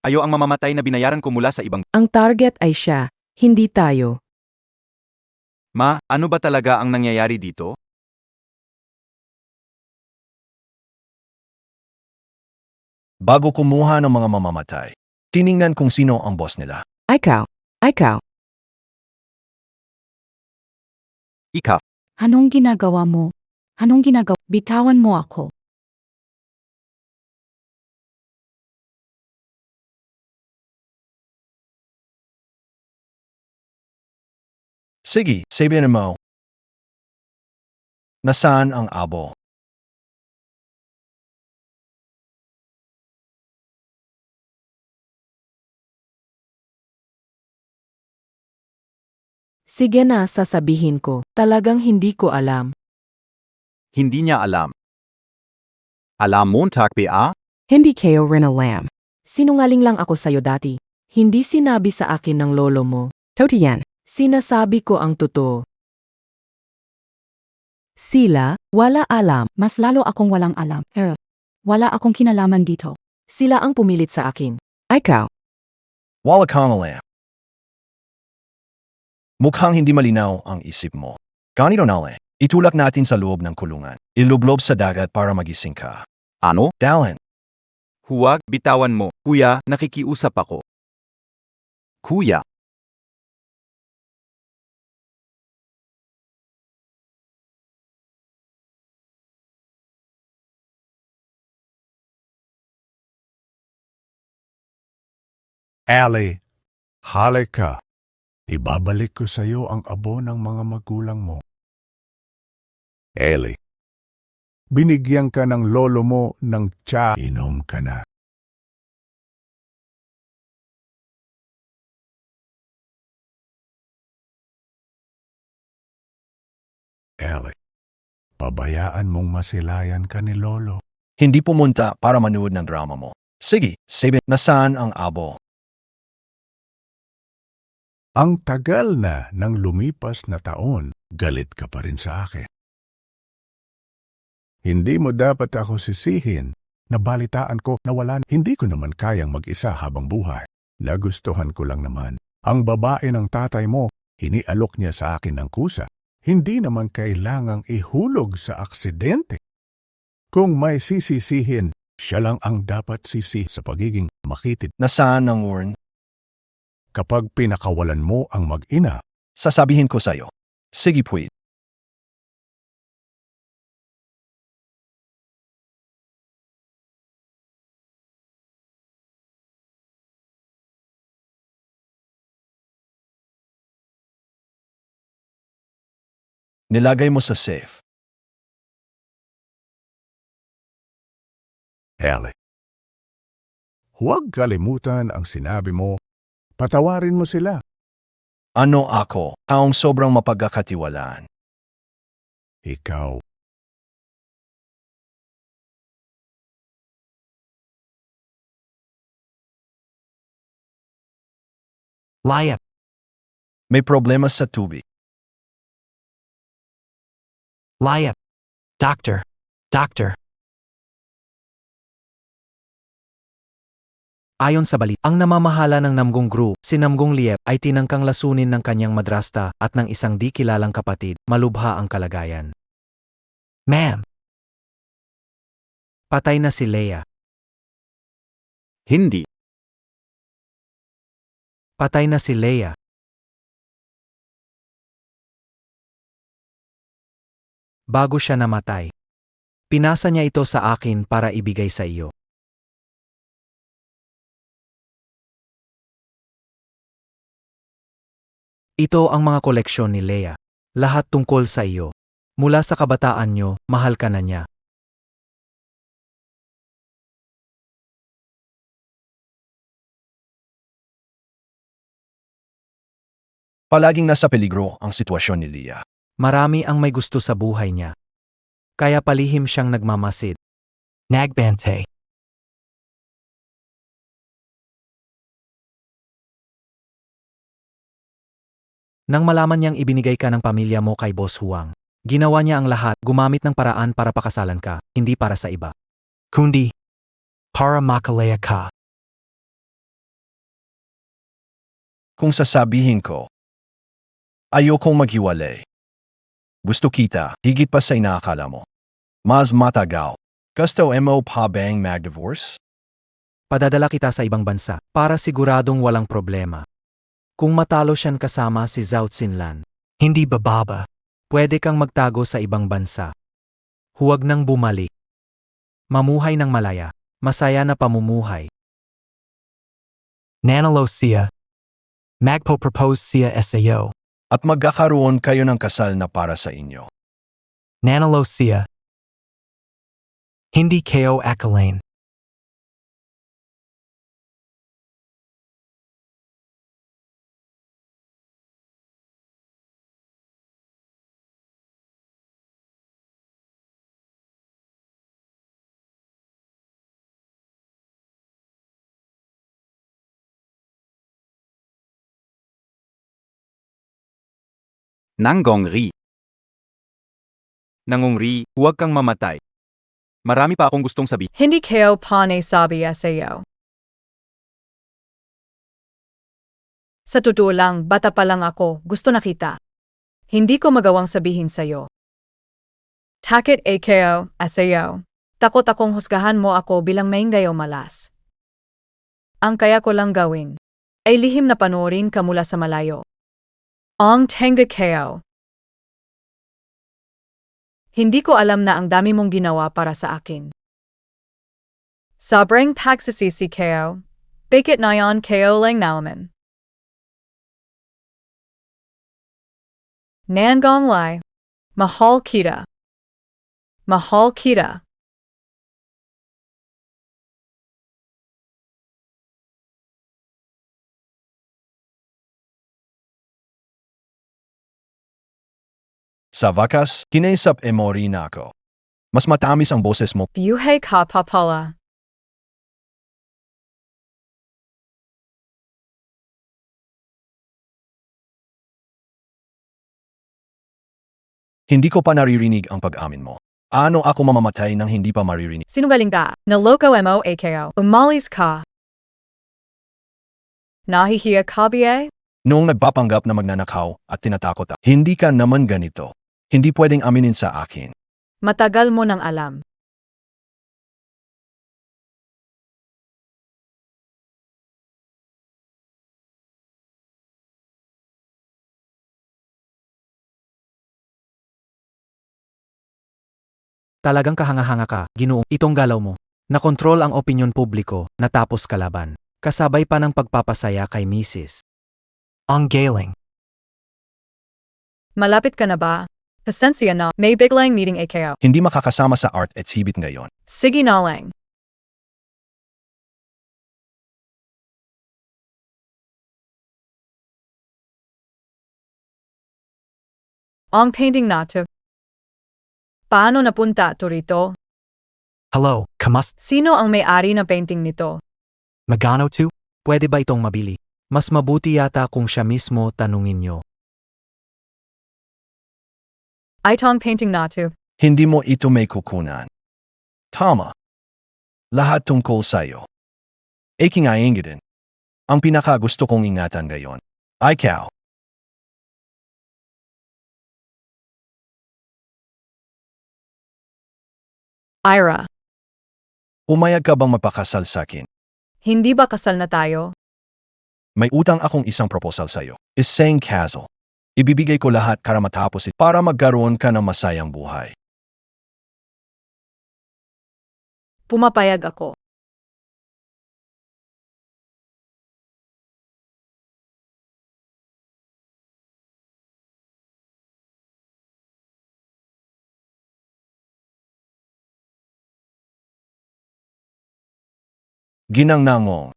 Ayo ang mamamatay na binayaran ko mula sa ibang... Ang target ay siya, hindi tayo. Ma, ano ba talaga ang nangyayari dito? Bago kumuha ng mga mamamatay, tiningnan kung sino ang boss nila. Ikaw. Ikaw. Ikaf, Anong ginagawa mo? Anong ginagawa? Bitawan mo ako. Sige, sabihin mo. Nasaan ang abo? Sige na, sasabihin ko. Talagang hindi ko alam. hindi niya alam. Alam Montag PA? Hindi kayo rin alam. Sinungaling lang ako sa'yo dati. Hindi sinabi sa akin ng lolo mo. Totiyan. Sinasabi ko ang totoo. Sila, wala alam. Mas lalo akong walang alam. Wala akong kinalaman dito. Sila ang pumilit sa akin. Ikaw. Wala kang alam. Mukhang hindi malinaw ang isip mo. Ganito na lang. Itulak natin sa loob ng kulungan. Ilublob sa dagat para magising ka. Ano? Dallin, Huwag, bitawan mo. Kuya, nakikiusap ako. Kuya, Ali, halika. Ibabalik ko sa iyo ang abo ng mga magulang mo. Ellie, binigyan ka ng lolo mo ng tsa. Inom ka na. Ellie, pabayaan mong masilayan ka ni lolo. hindi pumunta para manood ng drama mo. Sige, sabihin, nasaan ang abo? Ang tagal na ng lumipas na taon, galit ka pa rin sa akin. Hindi mo dapat ako sisihin. Nabalitaan ko na wala. Hindi ko naman kayang mag-isa habang buhay. Nagustuhan ko lang naman. Ang babae ng tatay mo, hinialok niya sa akin ng kusa. Hindi naman kailangang ihulog sa aksidente. Kung may sisisihin, siya lang ang dapat sisi sa pagiging makitid. Nasaan ang urn? Kapag pinakawalan mo ang mag-ina, Sasabihin ko sa'yo. Sige puwit. Nilagay mo sa safe. Ellie. Huwag kalimutan ang sinabi mo. Patawarin mo sila. Ano ako? Taong sobrang mapagkakatiwalaan. Ikaw. Layap. May problema sa tubig. Layap. Doctor. Doctor. Ayon sa balita, ang namamahala ng Namgong Group, si Namgong Liep, ay tinangkang lasunin ng kanyang madrasta at ng isang di kilalang kapatid, malubha ang kalagayan. Ma'am. Patay na si Leia. Hindi. Patay na si Leia. Bago siya namatay. Pinasa niya ito sa akin para ibigay sa iyo. Ito ang mga koleksyon ni Leia. Lahat tungkol sa iyo. Mula sa kabataan niyo, mahal ka na niya. Palaging nasa peligro ang sitwasyon ni Leia. Marami ang may gusto sa buhay niya. Kaya palihim siyang nagmamasid. Nagbante. Nang malaman niyang ibinigay ka ng pamilya mo kay Boss Huang, ginawa niya ang lahat, gumamit ng paraan para pakasalan ka, hindi para sa iba. Kundi, para makalaya ka. Kung sasabihin ko, ayokong maghiwalay. Gusto kita, higit pa sa inaakala mo. Mas matagal. Gusto mo pa bang mag-divorce? Padadala kita sa ibang bansa, para siguradong walang problema. Kung matalo siyan kasama si Zhao Xinlan, hindi bababa. Pwede kang magtago sa ibang bansa. Huwag nang bumalik. Mamuhay ng malaya, masaya na pamumuhay. Nanalo siya. Magpo-propose siya SAO. At magkakaroon kayo ng kasal na para sa inyo. Nanalo siya. Hindi kayo akalain. Nanggong Ri. Nangong Ri, huwag kang mamatay. Marami pa akong gustong sabihin. Hindi kayo pa sabi sa'yo. Sa totoo lang, bata pa lang ako, gusto na kita. Hindi ko magawang sabihin sa'yo. Takot kayo, sa'yo. Takot akong husgahan mo ako bilang maingay o malas. Ang kaya ko lang gawin ay lihim na panoorin ka mula sa malayo. Ang tenga kayo. Hindi ko alam na ang dami mong ginawa para sa akin. Sobrang pagsisisi kayo. Bakit na yan kayo lang nalaman? Nanggong Lai. Mahal kita. Mahal kita. Sa wakas, kinaisap mo rin ako. Mas matamis ang boses mo. Buhay ka pa pala. Hindi ko pa naririnig ang pag-amin mo. Ano ako mamamatay nang hindi pa maririnig? Sinungaling ka. Naloko mo kayo. Umalis ka. Nahihiya ka ba? Noong nagpapanggap na magnanakaw at tinatakot ako, hindi ka naman ganito. Hindi pwedeng aminin sa akin. Matagal mo nang alam. Talagang kahanga-hanga ka, Ginoong. Itong galaw mo. Nakontrol ang opinyon publiko, natapos kalaban. Kasabay pa ng pagpapasaya kay Mrs. Ang galing. Malapit ka na ba? Pasensya na, may biglang meeting AKO. Hindi makakasama sa art exhibit ngayon. Sige na lang. Ang painting nato. Paano napunta to rito? Hello, kamusta? Sino ang may-ari ng painting nito? Magano to? Pwede ba itong mabili? Mas mabuti yata kung siya mismo tanungin nyo. Itong painting nato. Hindi mo ito may kukunan. Tama. Lahat tungkol sa'yo. Aking ainggitin. Ang pinaka gusto kong ingatan ngayon. Ikaw. Ira, Umayag ka bang mapakasal sa'kin? hindi ba kasal na tayo? May utang akong isang proposal sa'yo. Isang castle. Ibibigay ko lahat para matapos ito para magkaroon ka ng masayang buhay. Pumapayag ako. Ginangnangong.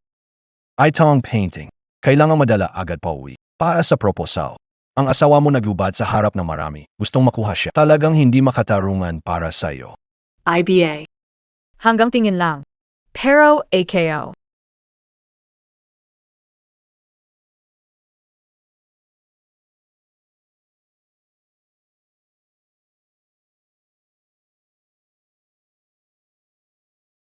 Itong painting. Kailangan madala agad pa uwi. Para sa proposal. Ang asawa mo nagubad sa harap ng marami. Gustong makuha siya. Talagang hindi makatarungan para sa'yo. IBA. Hanggang tingin lang. Pero AKO.